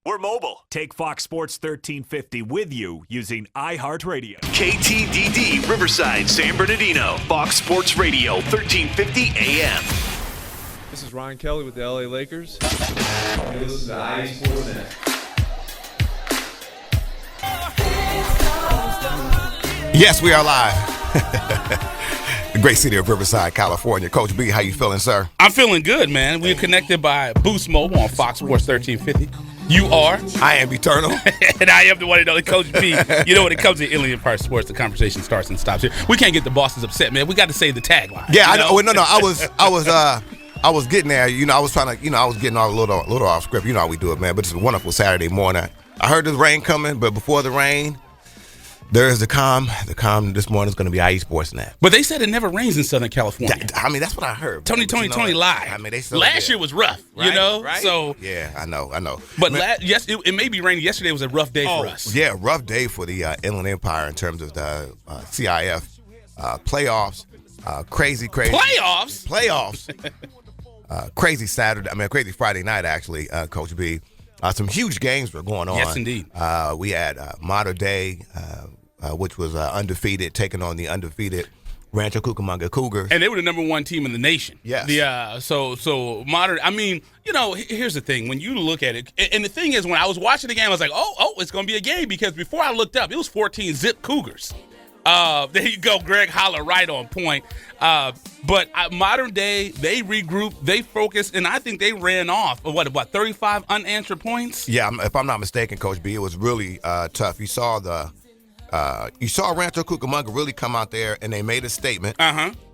We're mobile. Take Fox Sports 1350 with you using iHeartRadio. KTDD Riverside, San Bernardino. Fox Sports Radio, 1350 AM. This is Ryan Kelly with the LA Lakers. And this is the IE Sports Net. Yes, we are live. The great city of Riverside, California. Coach B, how you feeling, sir? I'm feeling good, man. We're connected by Boost Mobile on Fox Sports 1350. You are. I am eternal. And I am the one and only Coach B. You know, when it comes to Alien Park Sports, the conversation starts and stops here. We can't get the bosses upset, man. We got to say the tagline. Yeah, I know. Well, no. I was getting there. You know, I was trying to. I was getting all a little off script. You know how we do it, man. But it's a wonderful Saturday morning. I heard there's rain coming, but before the rain, there is the calm. The calm this morning is going to be IE Sports Net. But they said it never rains in Southern California. I mean, that's what I heard. Tony lied. I mean, they last year was rough, right? you know. Right? So yeah, I know. But yes, it may be raining. Yesterday was a rough day for us. Yeah, rough day for the Inland Empire in terms of the CIF playoffs. Crazy. Playoffs. Crazy Saturday. I mean, crazy Friday night actually. Coach B. Some huge games were going on. Yes, indeed. We had Modern Day, which was undefeated, taking on the undefeated Rancho Cucamonga Cougars. And they were the number one team in the nation. Yes. So Modern, I mean, you know, here's the thing. When you look at it, and the thing is, when I was watching the game, I was like, oh, it's going to be a game, because before I looked up, it was 14 zip Cougars. There you go, Greg Holler, right on point. But Modern Day, they regrouped, they focused, and I think they ran off of what 35 unanswered points? Yeah, if I'm not mistaken, Coach B, it was really tough. You saw Rancho Cucamonga really come out there, and they made a statement.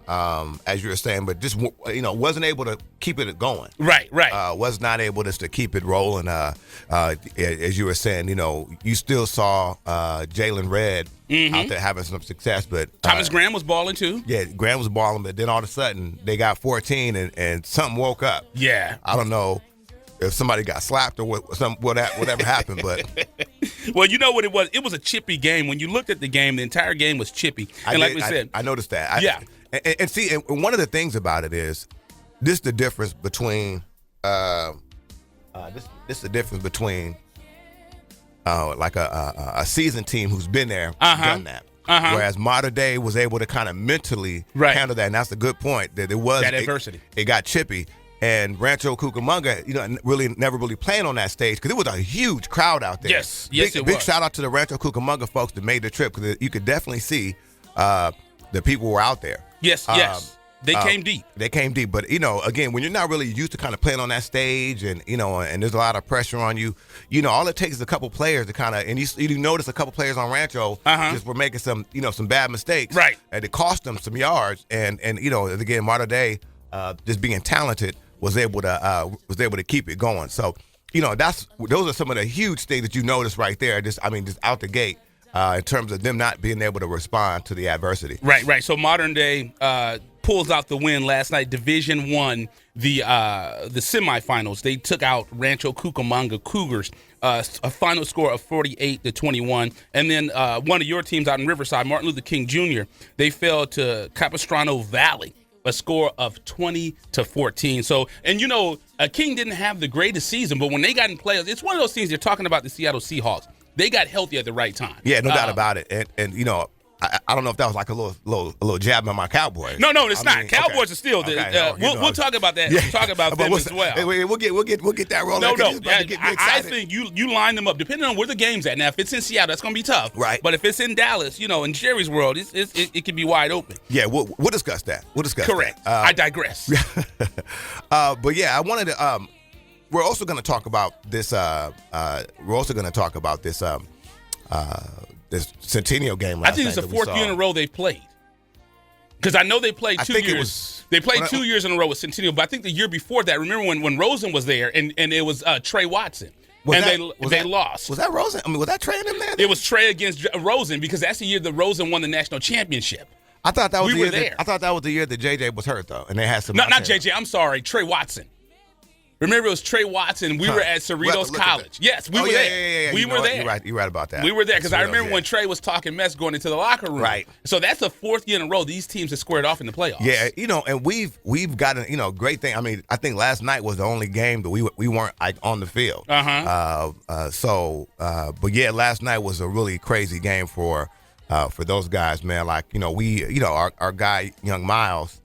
As you were saying, but just wasn't able to keep it going. Right. Was not able to keep it rolling. As you were saying, you still saw Jalen Red out there having some success, but Thomas Graham was balling too. Yeah, Graham was balling, but then all of a sudden they got 14 and something woke up. Yeah, I don't know if somebody got slapped or whatever happened, but well, you know what it was? It was a chippy game. When you looked at the game, the entire game was chippy. And like we said, I noticed that. Yeah. And see, and one of the things about it is this the difference between like a seasoned team who's been there, done that. Whereas Modern Day was able to kind of mentally handle that, and that's a good point. That it was that adversity. It got chippy, and Rancho Cucamonga, never really playing on that stage because it was a huge crowd out there. Yes, it was. Big shout out to the Rancho Cucamonga folks that made the trip, because you could definitely see the people were out there. Yes. They came deep. They came deep, but again, when you're not really used to kind of playing on that stage, and and there's a lot of pressure on you, all it takes is a couple players to kind of, and you notice a couple players on Rancho just were making some bad mistakes, right? And it cost them some yards, and again, Modern Day, just being talented, was able to keep it going. So those are some of the huge things that you notice right there. Just out the gate. In terms of them not being able to respond to the adversity. Right. So Modern Day pulls out the win last night. Division I, the semifinals. They took out Rancho Cucamonga Cougars, a final score of 48-21. And then one of your teams out in Riverside, Martin Luther King Jr., they fell to Capistrano Valley, a score of 20-14. So, and King didn't have the greatest season, but when they got in playoffs, it's one of those things you're talking about the Seattle Seahawks. They got healthy at the right time. Yeah, no doubt about it. And I don't know if that was like a little jab on my Cowboys. No, it's not. Cowboys are still. We'll talk about that. Yeah. We'll talk about them as well. We'll get that rolling. No. I think you line them up depending on where the game's at. Now, if it's in Seattle, that's going to be tough. Right. But if it's in Dallas, in Jerry's world, it can be wide open. Yeah, we'll discuss that. Correct. I digress. But yeah, I wanted to. We're also going to talk about this. This Centennial game last night. I think it's the fourth year in a row they've played. Because I know they played 2 years. They played 2 years in a row with Centennial, but I think the year before that, remember when Rosen was there and it was Trey Watson. They lost. Was that Rosen? Was that Trey in them there? It was Trey against Rosen, because that's the year that Rosen won the national championship. I thought that was I thought that was the year that JJ was hurt though, and they had some. Not JJ. I'm sorry, Trey Watson. Remember, it was Trey Watson. We were at Cerritos College. Yes, we were there. Yeah. We were there. You're right about that. We were there because I remember when Trey was talking mess going into the locker room. Right. So that's the fourth year in a row these teams have squared off in the playoffs. Yeah, and we've gotten, great thing. I mean, I think last night was the only game that we weren't like on the field. But yeah, last night was a really crazy game for those guys, man. Like, our guy, young Miles,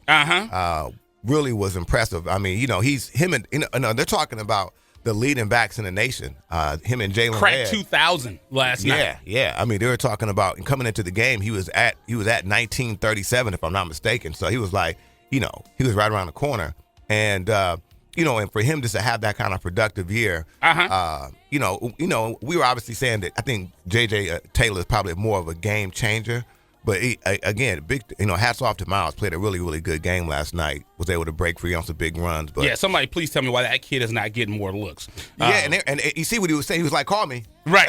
really was impressive. I mean, they're talking about the leading backs in the nation. Him and Jalen cracked 2,000 last night. Yeah. I mean, they were talking about coming into the game. He was at 1937, if I'm not mistaken. So he was like, he was right around the corner, and and for him just to have that kind of productive year, we were obviously saying that I think J.J. Taylor is probably more of a game changer. But again, hats off to Miles. Played a really, really good game last night. Was able to break free on some big runs. But yeah, somebody please tell me why that kid is not getting more looks. And you see what he was saying. He was like, "Call me." Right.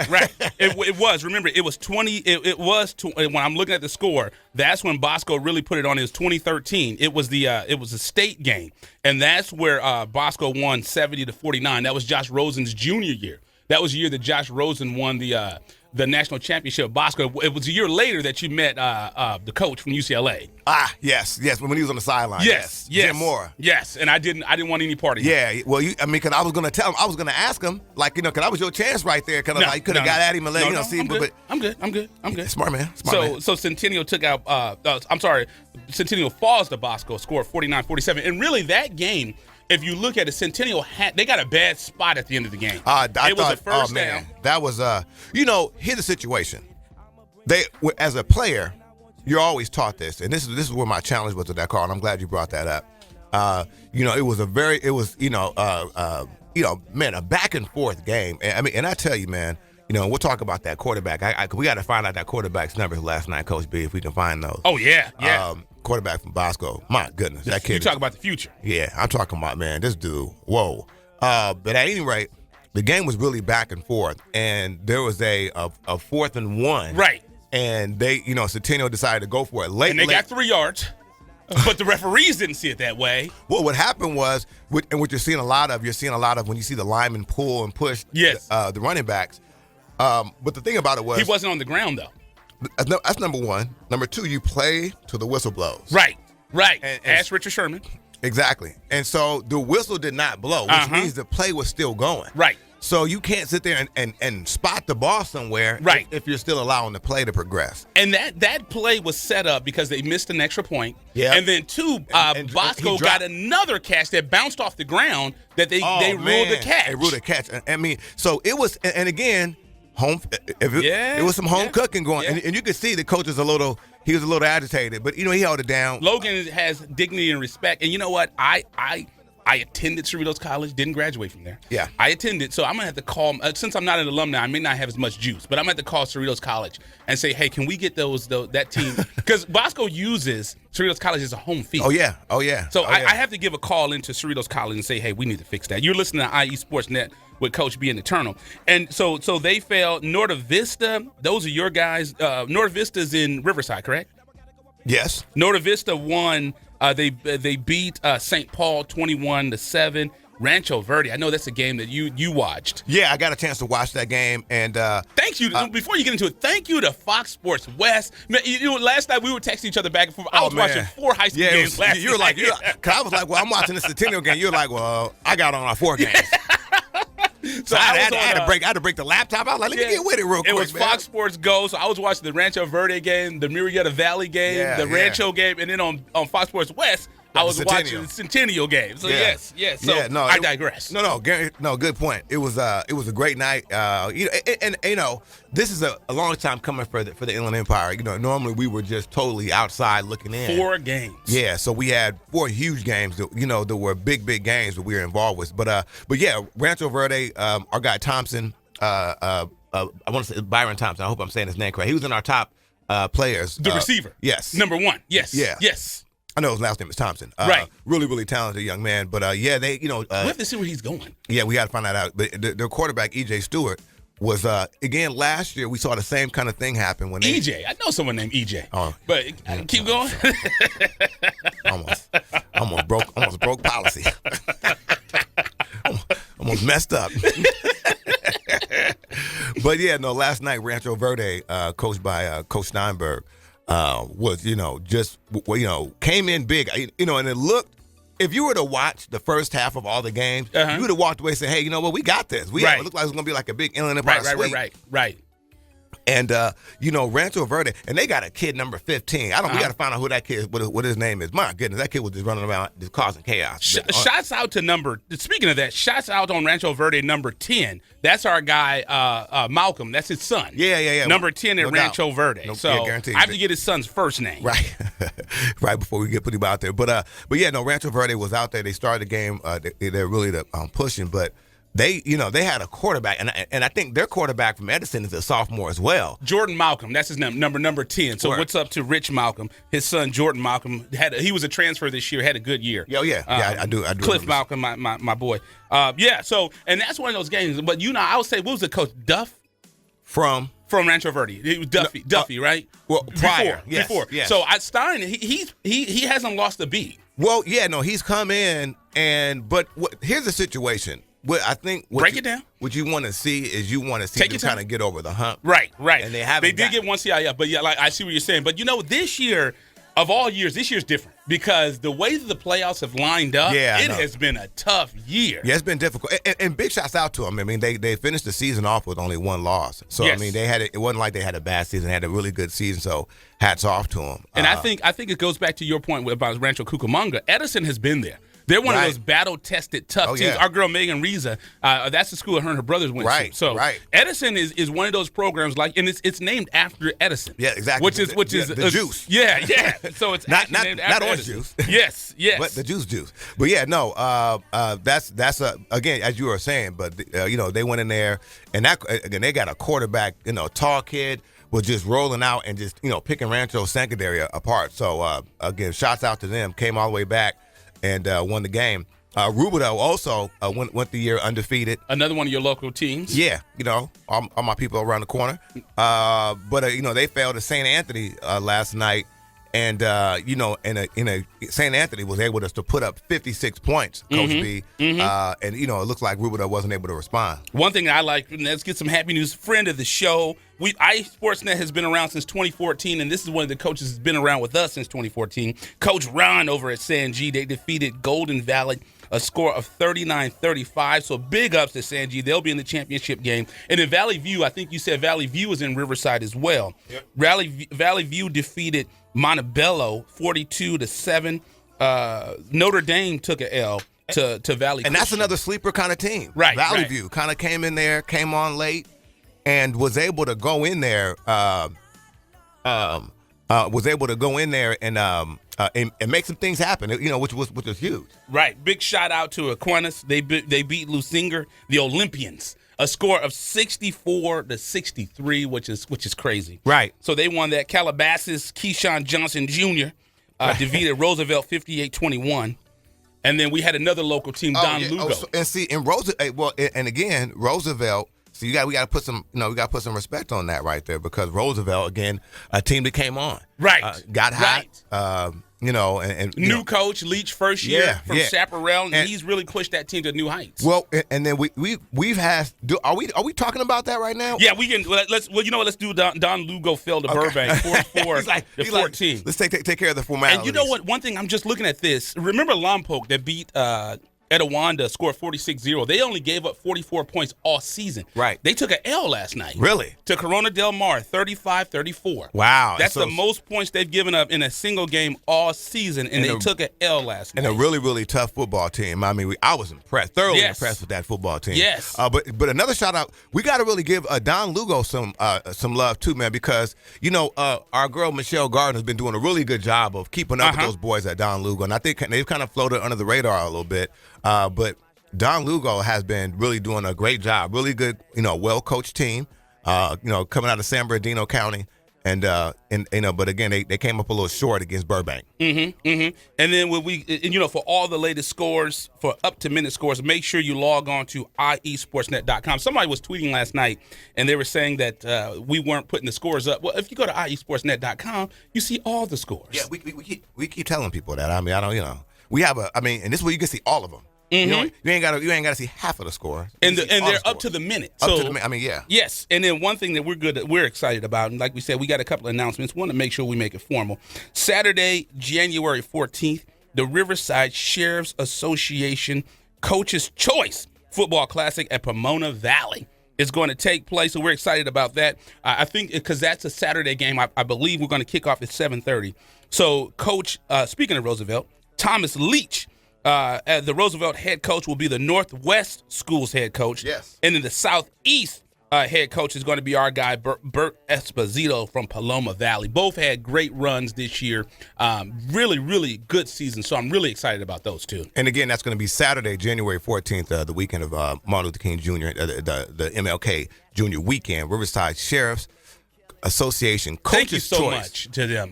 It was. Remember, it was 20. It was when I'm looking at the score. That's when Bosco really put it on. It was 2013. It was a state game, and that's where Bosco won 70-49. That was Josh Rosen's junior year. That was the year that Josh Rosen won the national championship. Bosco. It was a year later that you met the coach from UCLA. Yes. When he was on the sideline. Yes. Jim Moore. Yes, and I didn't want any part of it. Yeah. Well, because I was going to tell him, I was going to ask him, because that was your chance right there. Because you could have got at him and let see. I'm good. Smart man. So Centennial took out. Centennial falls to Bosco, scored 49-47, and really that game. If you look at it, Centennial they got a bad spot at the end of the game. It was a first down. That was here's the situation. As a player, you're always taught this, and this is where my challenge was with that call, and I'm glad you brought that up. It was a back and forth game. And I tell you, man, we'll talk about that quarterback. We got to find out that quarterback's numbers last night, Coach B, if we can find those. Oh yeah. Quarterback from Bosco. My goodness, that kid. You talk about the future. Yeah, I'm talking about, man, this dude. Whoa. But at any rate, the game was really back and forth, and there was a 4th and 1. Right. And they, Centennial decided to go for it late. And they got 3 yards, but the referees didn't see it that way. Well, what happened was, and what you're seeing a lot of when you see the linemen pull and push the running backs. But the thing about it was, he wasn't on the ground though. That's number one. Number two, you play till the whistle blows. Right. And ask Richard Sherman. Exactly. And so the whistle did not blow, which means the play was still going. Right. So you can't sit there and spot the ball somewhere if you're still allowing the play to progress. And that play was set up because they missed an extra point. Yeah. And then Bosco got another catch that bounced off the ground that they ruled a catch. They ruled a catch. So it was, and again, it was some home cooking going, and you could see the coach was a little agitated, but he held it down. Logan has dignity and respect, and you know what? I attended Cerritos College, didn't graduate from there. Yeah, I attended, so I'm gonna have to call. Since I'm not an alumni, I may not have as much juice, but I'm gonna have to call Cerritos College and say, hey, can we get that team? Because Bosco uses Cerritos College as a home field. Oh yeah. So I have to give a call into Cerritos College and say, hey, we need to fix that. You're listening to IE Sports Net with Coach B and Eternal. And so they failed. Norte Vista, those are your guys. Norte Vista's in Riverside, correct? Yes. Norte Vista won. They beat St. Paul 21-7. Rancho Verde, I know that's a game that you watched. Yeah, I got a chance to watch that game, and thank you. Before you get into it, thank you to Fox Sports West. Man, last night we were texting each other back and forth. I was watching 4 high school games last night. Cause I was like, well, I'm watching the Centennial game. You're like, well, I got on our 4 games. So I had to break the laptop. I was like, let me get with it real quick. It was Fox Sports Go, so I was watching the Rancho Verde game, the Murrieta Valley game, the Rancho game, and then on Fox Sports West, I was watching the Centennial game. So yes. So I digress. No, good point. It was a great night. This is a long time coming for the Inland Empire. Normally we were just totally outside looking in. 4 games. Yeah, so we had 4 huge games that were big games that we were involved with. But yeah, Rancho Verde, our guy Thompson, I want to say Byron Thompson. I hope I'm saying his name correct. He was in our top players. The receiver. Yes. Number 1. Yes. Yeah. Yes. I know his last name is Thompson. Right. Really, really talented young man. But we have to see where he's going. Yeah, we got to find that out. But their quarterback, E.J. Stewart, was, again, last year we saw the same kind of thing happen when EJ. I know someone named EJ. Oh. But keep going. Almost broke policy. almost messed up. But yeah, no. Last night, Rancho Verde, coached by Coach Steinberg, was just came in big. And it looked. If you were to watch the first half of all the games, you would have walked away and said, "Hey, you know what? We got this. It looked like it was going to be like a big Inland Empire sweep." Right. And Rancho Verde, and they got a kid number 15. We got to find out who that kid is, what his name is. My goodness, that kid was just running around, just causing chaos. Shouts out to speaking of that, shouts out on Rancho Verde number 10. That's our guy, Malcolm. That's his son. Yeah. Number 10 at Rancho Verde. Guaranteed. I have to get his son's first name. Right. Right before we put him out there. But yeah, no, Rancho Verde was out there. They started the game. They're really pushing, but they had a quarterback, and I think their quarterback from Edison is a sophomore as well. Jordan Malcolm, that's his number 10. So what's up to Rich Malcolm? His son Jordan Malcolm he was a transfer this year, had a good year. Yeah, I do. Cliff Malcolm, my boy. So and that's one of those games. But I would say, what was the coach? Duff from Rancho Verde. It was Duffy, right? Well, prior, before. Yes. So Stein, he hasn't lost a beat. Well, yeah, no, he's come in but here's the situation. I think break it down. What you want to see is them kind of get over the hump. Right. And they did get one CIF, but yeah, like I see what you're saying. But this year, of all years, this year's different because the way that the playoffs have lined up, it has been a tough year. Yeah, it's been difficult. And big shouts out to them. I mean, they finished the season off with only one loss. So yes. I mean, it wasn't like they had a bad season; they had a really good season. So hats off to them. And I think it goes back to your point about Rancho Cucamonga. Edison has been there. They're one of those battle-tested, tough teams. Yeah. Our girl Megan Reza, that's the school her and her brothers went to. So Edison is one of those programs and it's named after Edison. Yeah, exactly. Which is the juice. Yeah. So it's not named after orange Edison. juice. Yes. But the juice. But yeah, no. That's again, as you were saying. But they went in there and they got a quarterback. Tall kid was just rolling out and just picking Rancho secondary apart. So again, shouts out to them. Came all the way back and won the game. Rubidoux also went the year undefeated. Another one of your local teams. Yeah, all my people around the corner. But they fell to St. Anthony last night, and St. Anthony was able to put up 56 points, Coach B. And it looks like Rubidoux wasn't able to respond. One thing I like, let's get some happy news. Friend of the show, IE Sportsnet has been around since 2014, and this is one of the coaches that's been around with us since 2014. Coach Ron over at San G, they defeated Golden Valley a score of 39-35. So big ups to San G. They'll be in the championship game. And in Valley View, I think you said Valley View is in Riverside as well. Yep. Valley View defeated Montebello 42-7. Notre Dame took an L to Valley. And that's another sleeper kind of team. Right. Valley View kind of came in there, came on late, and was able to go in there. And make some things happen, which was huge. Right. Big shout out to Aquinas. They beat Lusinger, the Olympians, a score of 64-63, which is crazy. Right. So they won that. Calabasas, Keyshawn Johnson Jr. Defeated Roosevelt 58-21. And then we had another local team, Don Lugo. Roosevelt. So we got to put some respect on that right there, because Roosevelt, again, a team that came on, got hot, and new coach Leach first year from Chaparral, and he's really pushed that team to new heights. Well, and then we've had. Are we talking about that right now? Yeah, we can. Let's do Don Lugo fell to Burbank 4-4 to 14. Let's take care of the formalities. And you know what? One thing, I'm just looking at this. Remember Lompoc that beat Etowanda, scored 46-0. They only gave up 44 points all season. Right. They took an L last night. Really? To Corona Del Mar, 35-34. Wow. That's the most points they've given up in a single game all season, and they took an L last night. And a really, really tough football team. I mean, I was thoroughly impressed with that football team. Yes. But another shout out, we got to really give Don Lugo some love too, man, because our girl Michelle Gardner has been doing a really good job of keeping up with those boys at Don Lugo, and I think they've kind of floated under the radar a little bit. But Don Lugo has been really doing a great job. Really good, well-coached team, coming out of San Bernardino County. But again, they came up a little short against Burbank. And then for all the latest scores, for up-to-minute scores, make sure you log on to iesportsnet.com. Somebody was tweeting last night, and they were saying that we weren't putting the scores up. Well, if you go to iesportsnet.com, you see all the scores. Yeah, we keep telling people that. I mean, we have and this is where you can see all of them. Mm-hmm. You ain't gotta see half of the score. And they're up to the minute. Yeah. Yes. And then one thing that we're excited about, and like we said, we got a couple of announcements. Want to make sure we make it formal. Saturday, January 14th, the Riverside Sheriff's Association Coach's Choice Football Classic at Pomona Valley is going to take place, so we're excited about that. I think because that's a Saturday game, I believe we're going to kick off at 7:30. So, Coach, speaking of Roosevelt, Thomas Leach, the Roosevelt head coach, will be the Northwest Schools head coach. Yes. And then the Southeast head coach is going to be our guy, Bert Esposito from Paloma Valley. Both had great runs this year. Really, really good season. So I'm really excited about those two. And again, that's going to be Saturday, January 14th, the weekend of Martin Luther King Jr., the MLK Jr. weekend. Riverside Sheriff's Association Coach's Thank you so Choice. much to them.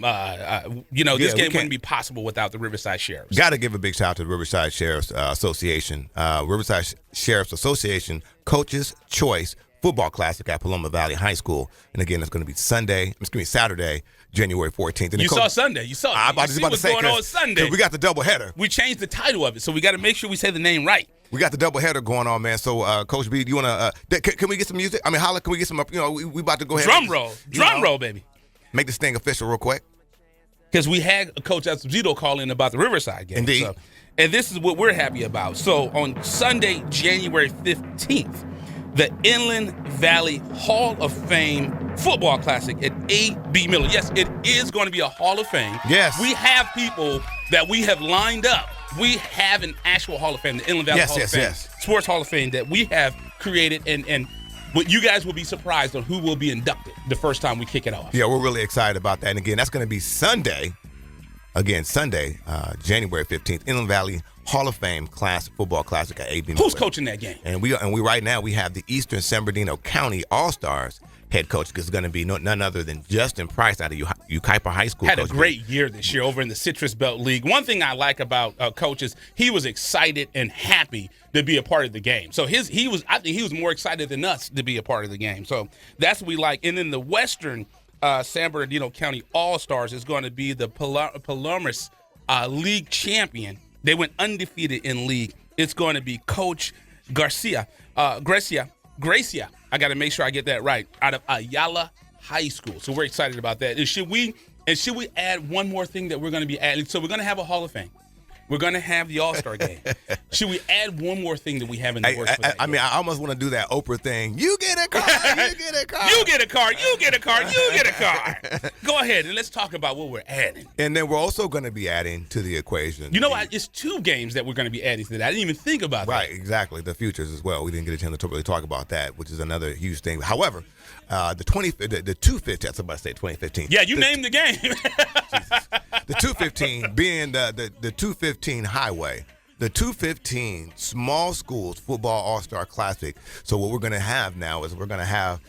This game wouldn't be possible without the Riverside Sheriffs. Got to give a big shout out to the Riverside Sheriff's Association. Riverside Sheriff's Association Coach's Choice Football Classic at Paloma Valley High School. And again, it's going to be Saturday, January 14th. And you saw Sunday. You saw it. I'm about to say, going on Sunday. We got the doubleheader. We changed the title of it, so we got to make sure we say the name right. We got the doubleheader going on, man. So, Coach B, do you want to can we get some music? I mean, holla, can we get some, we about to go ahead. Drum roll, baby. Make this thing official real quick. Because we had Coach Esposito call in about the Riverside game. Indeed. So, and this is what we're happy about. So, on Sunday, January 15th, the Inland Valley Hall of Fame Football Classic at A.B. Miller. Yes, it is going to be a Hall of Fame. Yes. We have people that we have lined up. We have an actual Hall of Fame, the Inland Valley Hall of Fame, Sports Hall of Fame that we have created, and what you guys will be surprised on who will be inducted the first time we kick it off. Yeah, we're really excited about that. And again, that's going to be Sunday, January 15th, Inland Valley Hall of Fame Football Classic at A.B. Miller. Who's coaching that game? And we right now we have the Eastern San Bernardino County All-Stars head coach, is going to be none other than Justin Price out of Ukaipa High School. Had a great year this year over in the Citrus Belt League. One thing I like about Coach is he was excited and happy to be a part of the game. So I think he was more excited than us to be a part of the game. So that's what we like. And then the Western San Bernardino County All-Stars is going to be the Palomas League champion. They went undefeated in league. It's going to be Coach Gracia. I got to make sure I get that right. Out of Ayala High School. So we're excited about that. And should we add one more thing that we're going to be adding? So we're going to have a Hall of Fame. We're going to have the All-Star game. Should we add one more thing that we have in the works for that game? I almost want to do that Oprah thing. You get a car, you get a car. You get a car, you get a car, you get a car. Go ahead and let's talk about what we're adding. And then we're also going to be adding to the equation. You know what? It's two games that we're going to be adding to that. I didn't even think about that. Right, exactly. The futures as well. We didn't get a chance to really talk about that, which is another huge thing. However, the 215, that's about to say 2015. Yeah, you named the game. The 215 being the 215 highway, the 215 Small Schools Football All-Star Classic. So what we're going to have now is we're going to have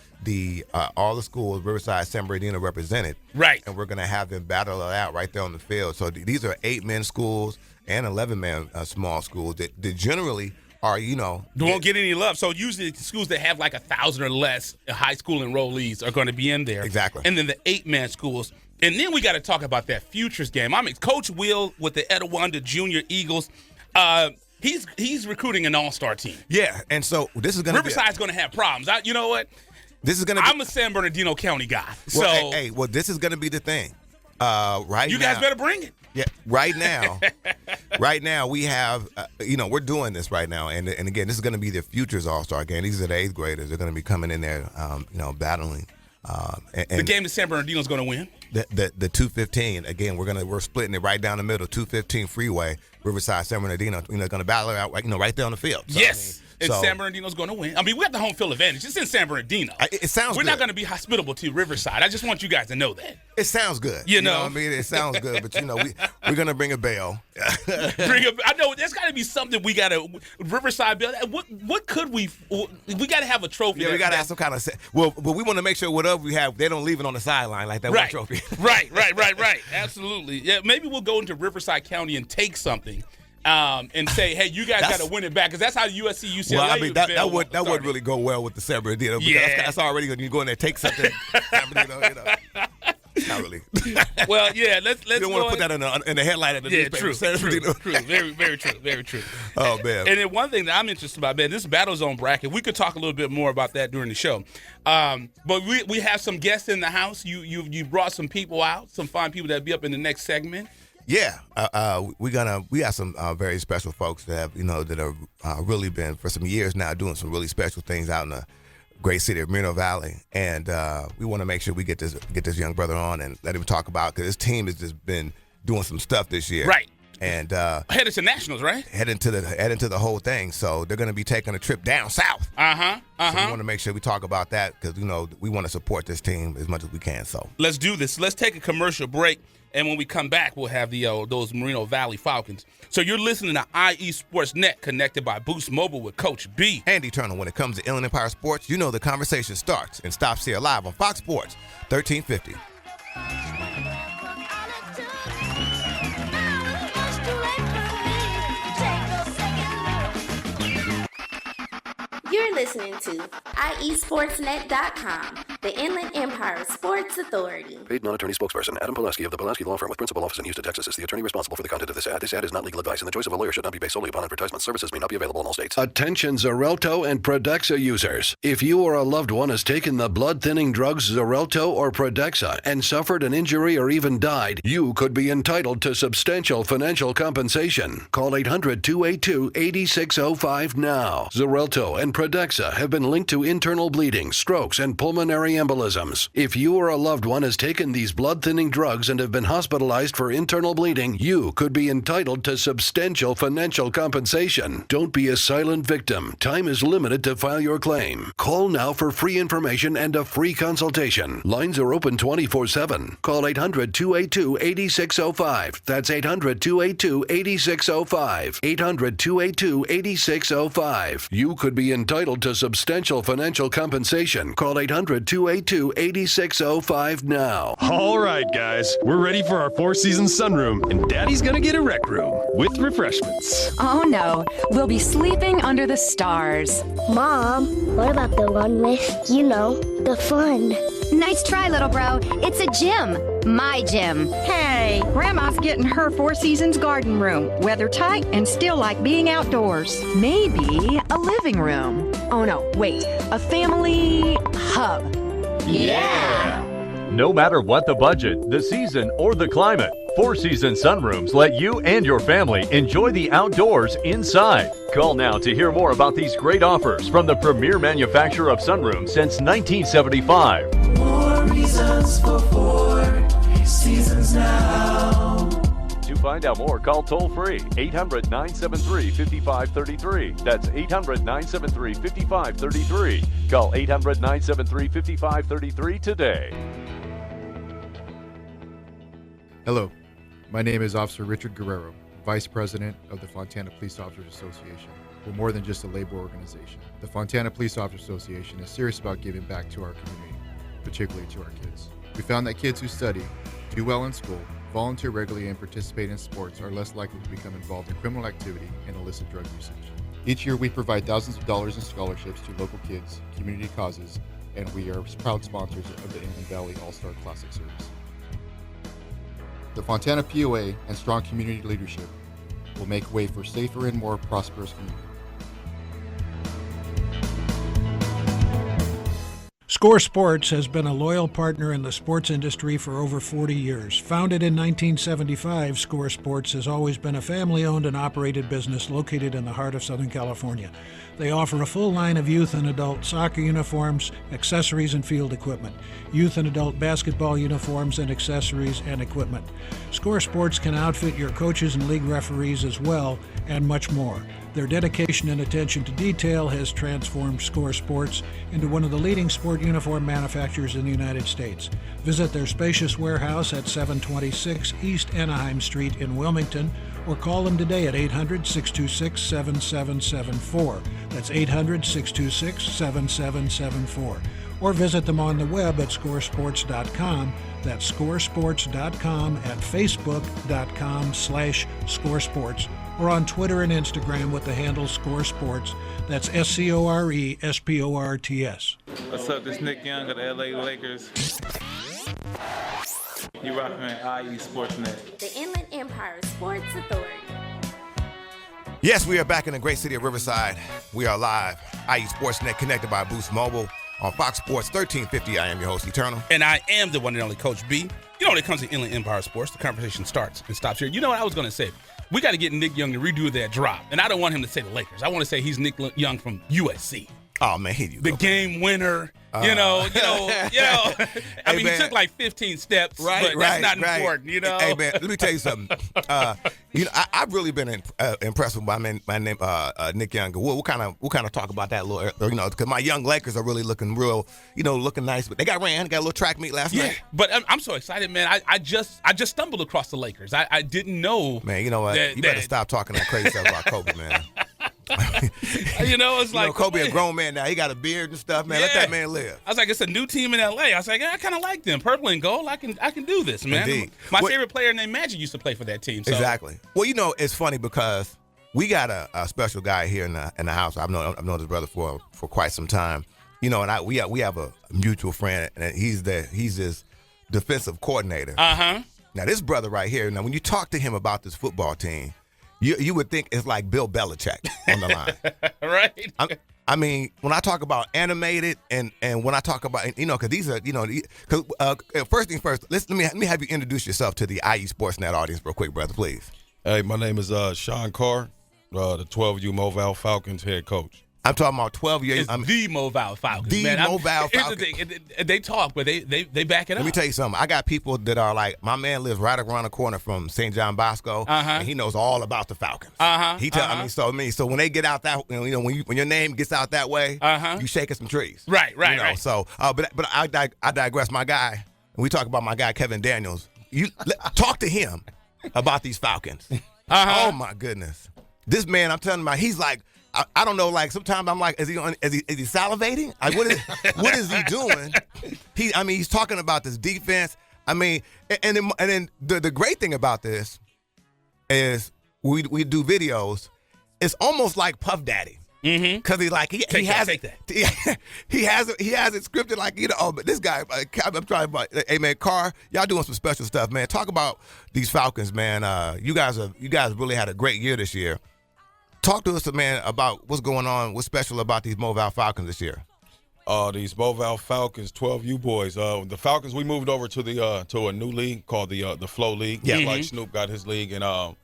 all the schools, Riverside, San Bernardino represented. Right. And we're going to have them battle it out right there on the field. So these are 8-man schools and 11-man small schools that generally are, won't get any love. So usually schools that have like 1,000 or less high school enrollees are going to be in there. Exactly. And then the 8-man schools. And then we got to talk about that futures game. Coach Will with the Etiwanda Junior Eagles. He's recruiting an all-star team. Yeah, and so this is going to Riverside's going to have problems. You know what? This is going to. I'm a San Bernardino County guy. Well, well, this is going to be the thing. You guys better bring it. Yeah, right now we have, we're doing this right now, and again, this is going to be the futures all-star game. These are the 8th graders. They're going to be coming in there, battling. And the game that San Bernardino is going to win. The 215 again. We're splitting it right down the middle. 215 freeway, Riverside, San Bernardino. Going to battle it out, right there on the field. So, yes. San Bernardino's going to win. We got the home field advantage. It's in San Bernardino. It sounds We're good. not going to be hospitable to Riverside. I just want you guys to know that. It sounds good. You know what I mean? It sounds good, but we're going to bring a bell. I know there's got to be something we got to Riverside bill. What could we got to have a trophy. Yeah, we got to have some kind of but we want to make sure whatever we have, they don't leave it on the sideline like that one trophy. Right. Absolutely. Yeah, maybe we'll go into Riverside County and take something. And say, hey, you guys got to win it back, because that's how USC, UCLA. Well, that would really go well with the San Bernardino. Yeah, that's already when you go in there take something. San Bernardino, Not really. Well, yeah, let's You don't want go to put that in the headline of the Yeah, newspaper. true. Very, very true. Very true. Oh, man. And then one thing that I'm interested about, man, this Battle Zone bracket, we could talk a little bit more about that during the show. But we have some guests in the house. You brought some people out, some fine people that'll be up in the next segment. Yeah, we got some very special folks that have that have really been for some years now doing some really special things out in the great city of Moreno Valley, and we want to make sure we get this young brother on and let him talk about, because his team has just been doing some stuff this year, right? And headed to nationals, right? Heading to the whole thing. So they're going to be taking a trip down south. So we want to make sure we talk about that, because we want to support this team as much as we can. So let's do this. Let's take a commercial break. And when we come back, we'll have those Moreno Valley Falcons. So you're listening to IE Sports Net, connected by Boost Mobile with Coach B. And Eternal. When it comes to Inland Empire Sports, the conversation starts and stops here live on Fox Sports 1350. You're listening to IESportsNet.com, the Inland Empire Sports Authority. Paid non-attorney spokesperson Adam Pulaski of the Pulaski Law Firm with principal office in Houston, Texas is the attorney responsible for the content of this ad. This ad is not legal advice, and the choice of a lawyer should not be based solely upon advertisement. Services may not be available in all states. Attention Xarelto and Pradaxa users. If you or a loved one has taken the blood-thinning drugs Xarelto or Pradaxa and suffered an injury or even died, you could be entitled to substantial financial compensation. Call 800-282-8605 now. Xarelto and Pradaxa have been linked to internal bleeding, strokes, and pulmonary embolisms. If you or a loved one has taken these blood-thinning drugs and have been hospitalized for internal bleeding, you could be entitled to substantial financial compensation. Don't be a silent victim. Time is limited to file your claim. Call now for free information and a free consultation. Lines are open 24/7. Call 800-282-8605. That's 800-282-8605. 800-282-8605. You could be entitled to substantial financial compensation. Call 800-282-8605 now. All right, guys, we're ready for our four-season sunroom, and Daddy's gonna get a rec room with refreshments. Oh no, we'll be sleeping under the stars. Mom, what about the one with, the fun? Nice try, little bro. It's a gym. My gym. Hey, Grandma's getting her Four Seasons garden room. Weather tight and still like being outdoors. Maybe a living room. Oh no, wait, a family hub. Yeah! No matter what the budget, the season, or the climate, Four Seasons Sunrooms let you and your family enjoy the outdoors inside. Call now to hear more about these great offers from the premier manufacturer of sunrooms since 1975. More reasons for Four Seasons now. To find out more, call toll-free 800-973-5533. That's 800-973-5533. Call 800-973-5533 today. Hello, my name is Officer Richard Guerrero, Vice President of the Fontana Police Officers Association. We're more than just a labor organization. The Fontana Police Officers Association is serious about giving back to our community, particularly to our kids. We found that kids who study, do well in school, volunteer regularly, and participate in sports are less likely to become involved in criminal activity and illicit drug usage. Each year we provide thousands of dollars in scholarships to local kids, community causes, and we are proud sponsors of the Inland Valley All-Star Classic Series. The Fontana POA and strong community leadership will make way for safer and more prosperous community. Score Sports has been a loyal partner in the sports industry for over 40 years. Founded in 1975, Score Sports has always been a family-owned and operated business located in the heart of Southern California. They offer a full line of youth and adult soccer uniforms, accessories, and field equipment, youth and adult basketball uniforms and accessories and equipment. Score Sports can outfit your coaches and league referees as well, and much more. Their dedication and attention to detail has transformed Score Sports into one of the leading sport uniform manufacturers in the United States. Visit their spacious warehouse at 726 East Anaheim Street in Wilmington, or call them today at 800-626-7774. That's 800-626-7774. Or visit them on the web at scoresports.com. That's scoresports.com, at facebook.com/scoresports, or on Twitter and Instagram with the handle Score Sports. That's SCORESPORTS. What's up? This is Nick Young of the LA Lakers. You rocking at IE Sportsnet. The Inland Empire Sports Authority. Yes, we are back in the great city of Riverside. We are live. IE Sportsnet, connected by Boost Mobile on Fox Sports 1350. I am your host, Eternal. And I am the one and only Coach B. You know, when it comes to Inland Empire Sports, the conversation starts and stops here. You know what I was going to say? We got to get Nick Young to redo that drop. And I don't want him to say the Lakers. I want to say he's Nick Young from USC. Oh, man. The game winner. I mean, man, he took like 15 steps, but that's not important, you know? Hey, man, let me tell you something. I've really been impressed with my name, Nick Young. We'll kind of talk about that a little, because my young Lakers are really looking looking nice. But they got a little track meet last night. But I'm so excited, man. I just stumbled across the Lakers. I didn't know. Man, you know what? You better stop talking that crazy stuff about Kobe, man. It's like Kobe a grown man now. He got a beard and stuff, man. Let that man live. I was like, it's a new team in LA. I was like, I kind of like them, purple and gold. I can do this, man. Indeed. My favorite player named Magic used to play for that team. So. Exactly. Well, it's funny because we got a special guy here in the house. I've known his brother for quite some time. And we have a mutual friend, and he's his defensive coordinator. Uh-huh. Now this brother right here. Now when you talk to him about this football team, you would think it's like Bill Belichick on the line. Right. I mean, when I talk about animated and when I talk about, because these are, first things first, let me have you introduce yourself to the IE Sportsnet audience real quick, brother, please. Hey, my name is Sean Carr, the 12U Mobile Falcons head coach. I'm talking about 12 years. It's the Mobile Falcons. Mobile Falcons. Here's the thing. They talk, but they back it up. Let me tell you something. I got people that are like, my man lives right around the corner from St. John Bosco, and he knows all about the Falcons. So when they get out that, when your name gets out that way, you shaking some trees. Right, right. So, but I digress. My guy, and we talk about my guy Kevin Daniels. You talk to him about these Falcons. Oh my goodness, this man, I'm telling you, he's like. I don't know. Like sometimes I'm like, is he salivating? Like, what is he doing? He's talking about this defense. I mean, and then the great thing about this is we do videos. It's almost like Puff Daddy, because he has it scripted like but this guy, I'm trying about. Hey man, Carr, y'all doing some special stuff, man. Talk about these Falcons, man. You guys really had a great year this year. Talk to us, man, about what's going on, what's special about these Mobile Falcons this year. These Mobile Falcons, 12U boys. The Falcons, we moved over to a new league called the Flow League. Yeah, like Snoop got his league out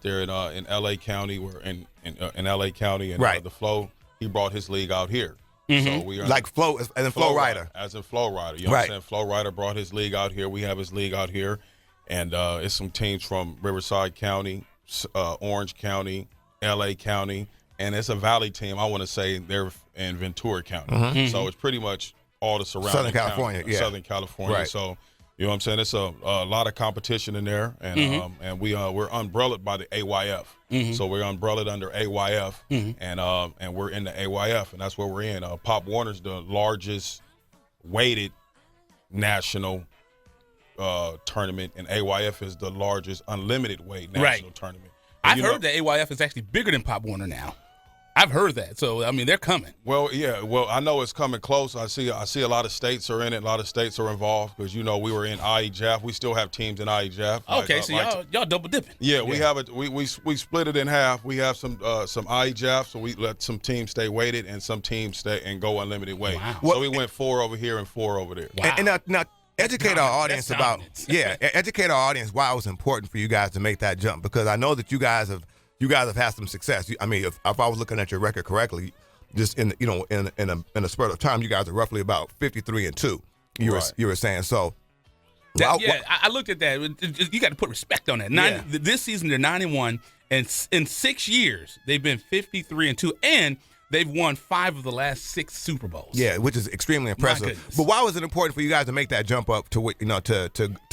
there in LA County, in LA County, and right. The Flow, he brought his league out here. So we are like Flow, as in Flow Rider. As in Flow Rider, you know what I'm saying? Flow Rider brought his league out here. We have his league out here, and it's some teams from Riverside County, Orange County, LA County, and it's a Valley team. I want to say they're in Ventura County. So it's pretty much all the surrounding Southern California, Southern California. Right. So you know what I'm saying? It's a lot of competition in there, and we're umbrellaed by the AYF. So we're umbrellaed under AYF, and we're in the AYF, and that's where we're in. Pop Warner's the largest weighted national tournament, and AYF is the largest unlimited weight national tournament. I've heard that AYF is actually bigger than Pop Warner now. I've heard that. So, I mean, they're coming. Well, yeah. Well, I know it's coming close. I see a lot of states are in it. A lot of states are involved because, we were in IEJAF. We still have teams in IEJAF. Okay, so y'all double dipping. Yeah, we have it. We split it in half. We have some IEJAF, so we let some teams stay weighted and some teams stay and go unlimited weight. Wow. So we went 4 over here and 4 over there. Wow. And now educate our audience educate our audience why it was important for you guys to make that jump, because I know that you guys have had some success. I mean, if I was looking at your record correctly, just in a spurt of time, you guys are roughly about 53-2. You were saying so. I looked at that. You got to put respect on that. This season they're 9-1, and in 6 years they've been 53-2, and they've won 5 of the last 6 Super Bowls. Yeah, which is extremely impressive. But why was it important for you guys to make that jump up to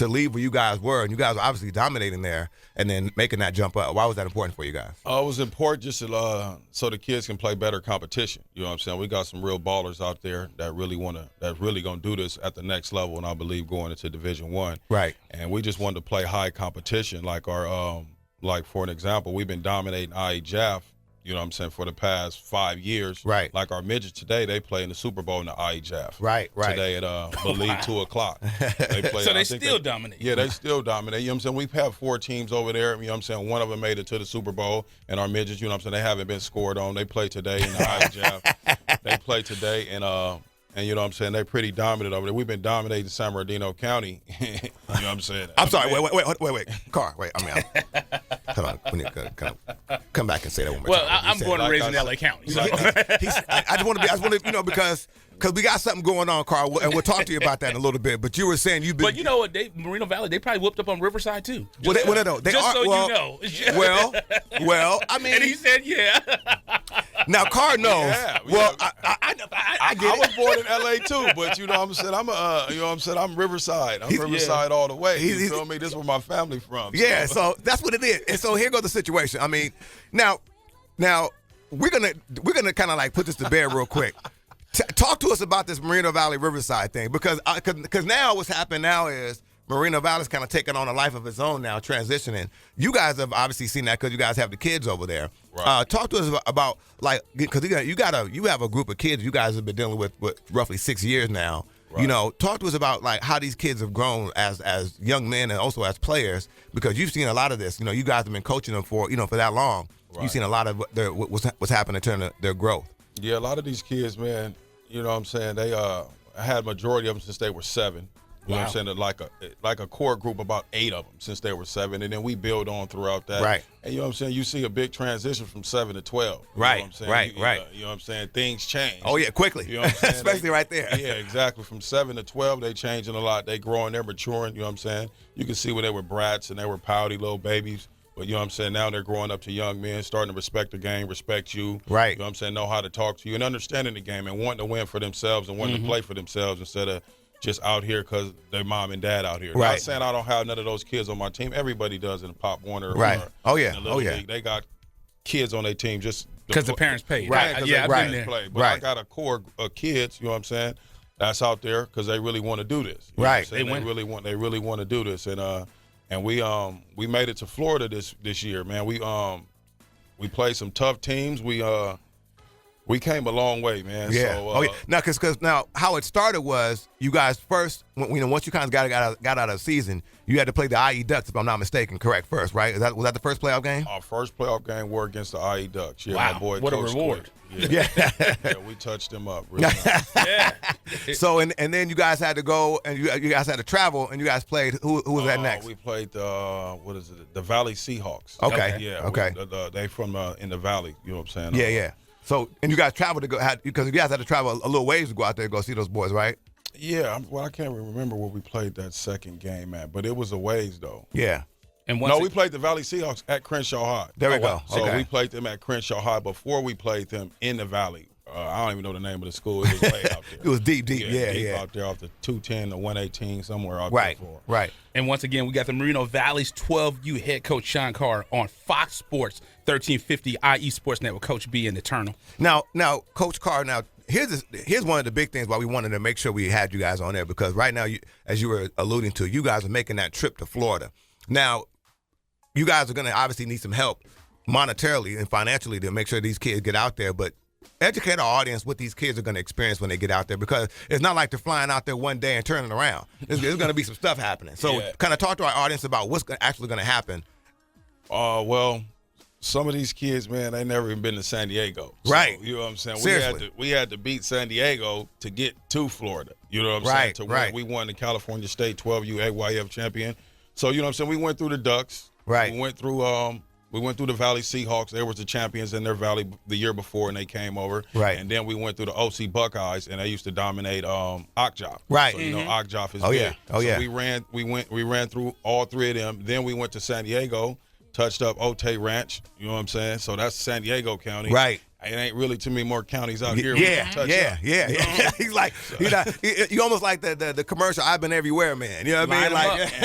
leave where you guys were, and you guys were obviously dominating there, and then making that jump up? Why was that important for you guys? It was important just to, so the kids can play better competition. You know what I'm saying? We got some real ballers out there that really gonna do this at the next level, and I believe going into Division I. Right. And we just wanted to play high competition, like our like for an example, we've been dominating IEJAF. you know what I'm saying, for the past 5 years. Right. Like our midgets today, they play in the Super Bowl in the IEJAF. Right. Today at, believe, 2 o'clock. They play, so they still dominate. Yeah, they still dominate. You know what I'm saying? We have 4 teams over there. You know what I'm saying? One of them made it to the Super Bowl, and our midgets, you know what I'm saying, they haven't been scored on. They play today in the IEJAF. They play today, and you know what I'm saying, they're pretty dominant over there. We've been dominating San Bernardino County. You know what I'm saying? I'm sorry. Wait. Carr, wait. Hold on. We need to come back and say that one more time. Well, I'm born and raised in LA County. So. I just want to, because we got something going on, Carr, and we'll talk to you about that in a little bit. But you were saying you've been. But you know what? Moreno Valley, they probably whooped up on Riverside too. No, they just are, so well, you know. Well, I mean. And he said, yeah. Now, Carr knows. Yeah, I get I was born in LA too, but you know what I'm saying, I'm Riverside. I'm Riverside all the way. You feel me? This is where my family from. Yeah, so that's what it is. And so here goes the situation. I mean, now we're gonna kind of like put this to bed real quick. Talk to us about this Moreno Valley Riverside thing, because now what's happened now is Moreno Valley's kind of taking on a life of its own now, transitioning. You guys have obviously seen that because you guys have the kids over there. Right. Talk to us about, like, because you have a group of kids you guys have been dealing with roughly 6 years now. Right. You know, talk to us about like how these kids have grown as young men and also as players, because you've seen a lot of this. You know, you guys have been coaching them for that long. Right. You've seen a lot of what's happened in terms of their growth. Yeah, a lot of these kids, man. You know what I'm saying? They had majority of them since they were 7. You know what I'm saying? Like a core group, about 8 of them since they were 7, and then we build on throughout that. Right. And you know what I'm saying? You see a big transition from 7 to 12. You right. know what I'm saying? Right. You know what I'm saying? Things change. Oh yeah, quickly. You know what I'm saying? Especially right there. Yeah, exactly. From 7 to 12, they changing a lot. They growing, they're maturing. You know what I'm saying? You can see where they were brats and they were pouty little babies. But you know what I'm saying? Now they're growing up to young men, starting to respect the game, respect you. Right. You know what I'm saying? Know how to talk to you and understanding the game and wanting to win for themselves and wanting to play for themselves instead of just out here because their mom and dad out here. Right. Not saying I don't have none of those kids on my team. Everybody does in Pop Warner. Right. Or in the Little League. They got kids on their team just because the parents pay. Right. Yeah, I've been there. Play. But I got a core of kids, you know what I'm saying, that's out there because they really want to do this. You right. They really want to do this. And we made it to Florida this year, man. We played some tough teams. We came a long way, man. Yeah. So, Now, because now how it started was you guys first, once you kind of got out of the season, you had to play the IE Ducks, if I'm not mistaken. Correct, first, right? Was that the first playoff game? Our first playoff game were against the IE Ducks. Yeah, wow. My boy, what Coach a reward! Yeah, we touched them up. Really nice. Yeah. So and then you guys had to go and you guys had to travel and you guys played. Who was that next? We played the Valley Seahawks. Okay. Yeah. Okay. They from in the Valley. You know what I'm saying? Yeah. So, and you guys traveled to go, because you guys had to travel a little ways to go out there and go see those boys, right? Yeah. Well, I can't remember where we played that second game at, but it was a ways though. Yeah. And we played the Valley Seahawks at Crenshaw High. There we go. So we played them at Crenshaw High before we played them in the Valley. I don't even know the name of the school. It was way out there. It was deep. Yeah. Out there off the 210 to 118, somewhere out there. Right. And once again, we got the Moreno Valley's 12U head coach Sean Carr on Fox Sports 1350 IE Sports Network. Coach B and Eternal. Now, Coach Carr. Now, here's one of the big things why we wanted to make sure we had you guys on there, because right now, as you were alluding to, you guys are making that trip to Florida. Now, you guys are going to obviously need some help monetarily and financially to make sure these kids get out there, but educate our audience what these kids are going to experience when they get out there, because it's not like they're flying out there one day and turning around. There's going to be some stuff happening. So kind of talk to our audience about what's actually going to happen. Well, some of these kids, man, they never even been to San Diego. So, right. You know what I'm saying? Seriously. We had to beat San Diego to get to Florida. You know what I'm saying? Right. We won the California State 12U AYF champion. So, you know what I'm saying? We went through the Ducks. Right. We went through the Valley Seahawks. They was the champions in their valley the year before, and they came over. Right. And then we went through the OC Buckeyes, and they used to dominate Okjop. Right. So, you know, Okjop is big. Yeah. Oh, yeah. We ran through all 3 of them. Then we went to San Diego, touched up Otay Ranch. You know what I'm saying? So that's San Diego County. Right. it ain't really too many more counties out here. Yeah. He's like, you almost like the commercial, I've been everywhere, man. You know what I mean? Like,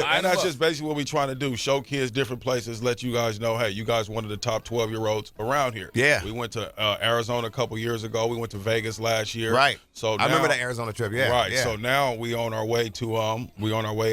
and that's just basically what we're trying to do, show kids different places, let you guys know, hey, you guys one of the top 12-year-olds around here. Yeah. We went to Arizona a couple years ago. We went to Vegas last year. Right. So I remember that Arizona trip, yeah. Right. Yeah. So now we on our way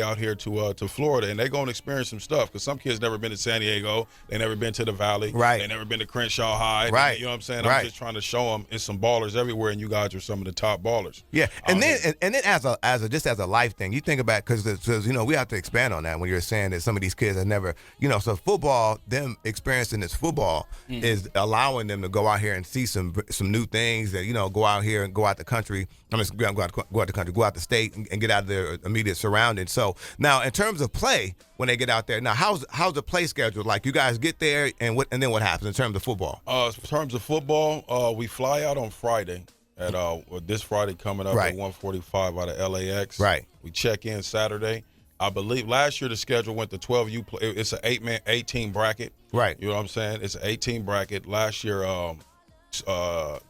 out here to Florida, and they're going to experience some stuff because some kids never been to San Diego, they never been to the Valley, right? They never been to Crenshaw High, right? You know what I'm saying? Right. I'm just trying to show them it's some ballers everywhere, and you guys are some of the top ballers. Yeah, and then as a life thing, you think about because we have to expand on that when you're saying that some of these kids have never, so football, them experiencing this football is allowing them to go out here and see some new things that go out here and go out the country. Go out the state and get out of their immediate surroundings. So now, in terms of play, when they get out there, now how's the play schedule like? You guys get there and then what happens in terms of football? In terms of football, we fly out on Friday at this Friday coming up at 1:45 out of LAX. Right. We check in Saturday. I believe last year the schedule went to 12U. It's an 8-team bracket. Right. You know what I'm saying? It's an 8-team bracket. Last year, the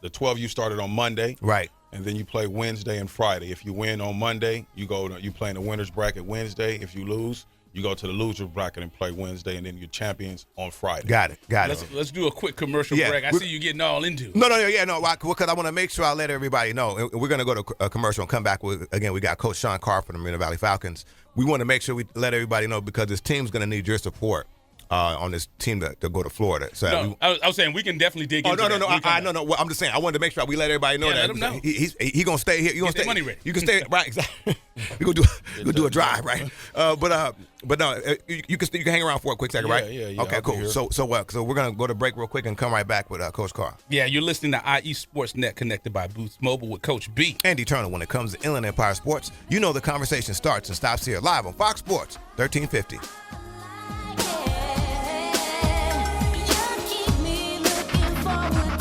12U started on Monday. Right. And then you play Wednesday and Friday. If you win on Monday, you play in the winners bracket Wednesday. If you lose, you go to the loser bracket and play Wednesday, and then you're champions on Friday. Got it. Let's do a quick commercial break. I see you getting all into it. No, because I want to make sure I let everybody know. We're going to go to a commercial and come back with, again, we got Coach Sean Carr from the Moreno Valley Falcons. We want to make sure we let everybody know because this team's going to need your support on this team to go to Florida. So I was saying we can definitely dig into that. No. Well, I'm just saying I wanted to make sure we let everybody know that. Let them know. He gonna stay here. You gonna stay? Money ready. You can stay right. Exactly. You gonna do a drive, right? But no, you can hang around for a quick second, right? Yeah. Okay, cool. So we're gonna go to break real quick and come right back with Coach Carr. Yeah, you're listening to IE Sportsnet connected by Boost Mobile with Coach B. Andy Turner. When it comes to Inland Empire Sports, the conversation starts and stops here live on Fox Sports 1350.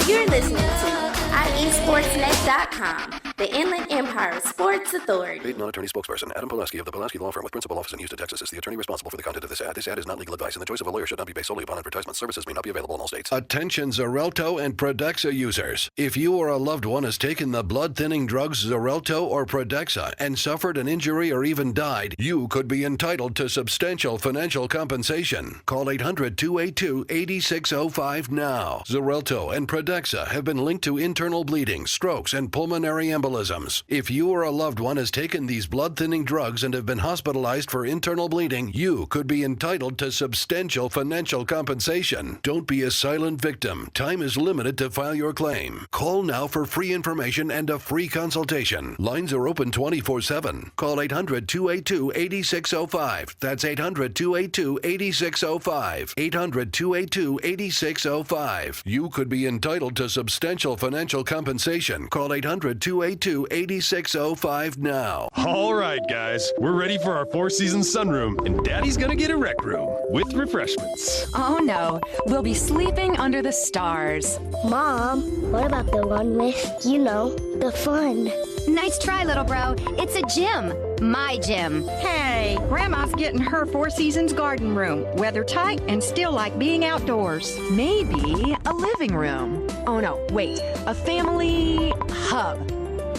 You're listening to IESportsNet.com, the Inland Empire Sports Authority. Paid non-attorney spokesperson Adam Pulaski of the Pulaski Law Firm with principal office in Houston, Texas is the attorney responsible for the content of this ad. This ad is not legal advice, and the choice of a lawyer should not be based solely upon advertisement. Services may not be available in all states. Attention Xarelto and Pradaxa users. If you or a loved one has taken the blood-thinning drugs Xarelto or Pradaxa and suffered an injury or even died, you could be entitled to substantial financial compensation. Call 800-282-8605 now. Xarelto and Pradaxa have been linked to internal bleeding, strokes, and pulmonary embolisms. If you or a loved one has taken these blood-thinning drugs and have been hospitalized for internal bleeding, you could be entitled to substantial financial compensation. Don't be a silent victim. Time is limited to file your claim. Call now for free information and a free consultation. Lines are open 24/7. Call 800-282-8605. That's 800-282-8605. 800-282-8605. You could be entitled to substantial financial compensation. Call 800-282-8605 now. All right, guys, we're ready for our four-season sunroom, and Daddy's gonna get a rec room with refreshments. Oh no, we'll be sleeping under the stars. Mom, what about the one with, the fun? Nice try, little bro. It's a gym. My gym. Hey, Grandma's getting her Four Seasons garden room. Weather tight and still like being outdoors. Maybe a living room. Oh no, wait, a family hub.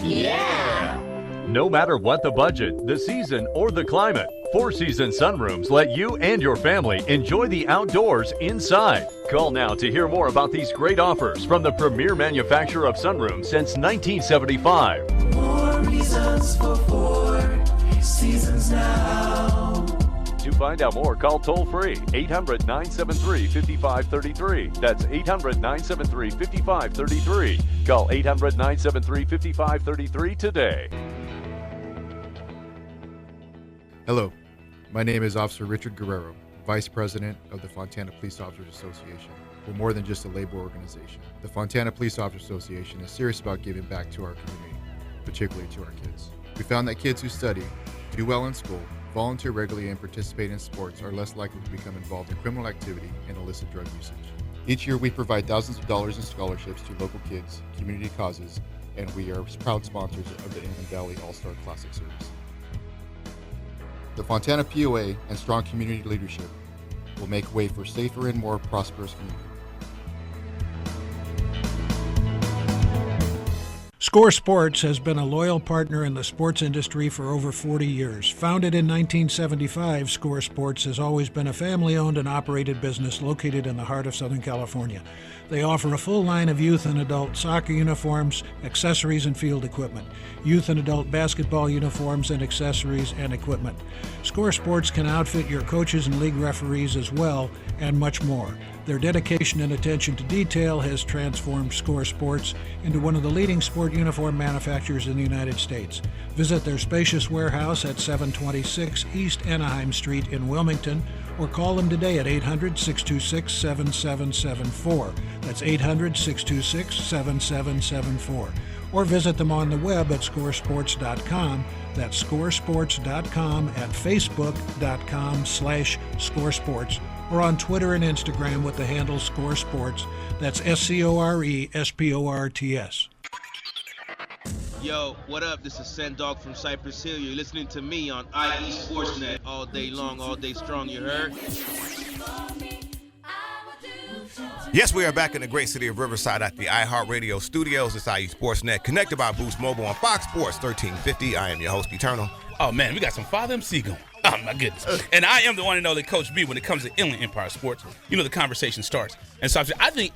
Yeah! No matter what the budget, the season, or the climate, Four Seasons Sunrooms let you and your family enjoy the outdoors inside. Call now to hear more about these great offers from the premier manufacturer of sunrooms since 1975. More reasons for Four Seasons now. To find out more, call toll-free 800-973-5533. That's 800-973-5533. Call 800-973-5533 today. Hello, my name is Officer Richard Guerrero, Vice President of the Fontana Police Officers Association. We're more than just a labor organization. The Fontana Police Officers Association is serious about giving back to our community, particularly to our kids. We found that kids who study, do well in school, volunteer regularly, and participate in sports are less likely to become involved in criminal activity and illicit drug usage. Each year, we provide thousands of dollars in scholarships to local kids, community causes, and we are proud sponsors of the Inland Valley All-Star Classic Series. The Fontana POA and strong community leadership will make way for safer and more prosperous community. Score Sports has been a loyal partner in the sports industry for over 40 years. Founded in 1975, Score Sports has always been a family-owned and operated business located in the heart of Southern California. They offer a full line of youth and adult soccer uniforms, accessories, and field equipment, youth and adult basketball uniforms and accessories and equipment. Score Sports can outfit your coaches and league referees as well, and much more. Their dedication and attention to detail has transformed Score Sports into one of the leading sport uniform manufacturers in the United States. Visit their spacious warehouse at 726 East Anaheim Street in Wilmington, or call them today at 800-626-7774. That's 800-626-7774. Or visit them on the web at scoresports.com. That's scoresports.com, at facebook.com/scoresports, or on Twitter and Instagram with the handle Score Sports. That's SCORESPORTS. Yo, what up? This is Sendog from Cypress Hill. You're listening to me on IE Sportsnet all day long, all day strong, you heard? Yes, we are back in the great city of Riverside at the iHeartRadio studios. It's IE Sportsnet, connected by Boost Mobile on Fox Sports 1350. I am your host, Eternal. Oh, man, we got some Father MC going. Oh, my goodness. And I am the one to know that Coach B, when it comes to Inland Empire Sports, you know the conversation starts. And so I think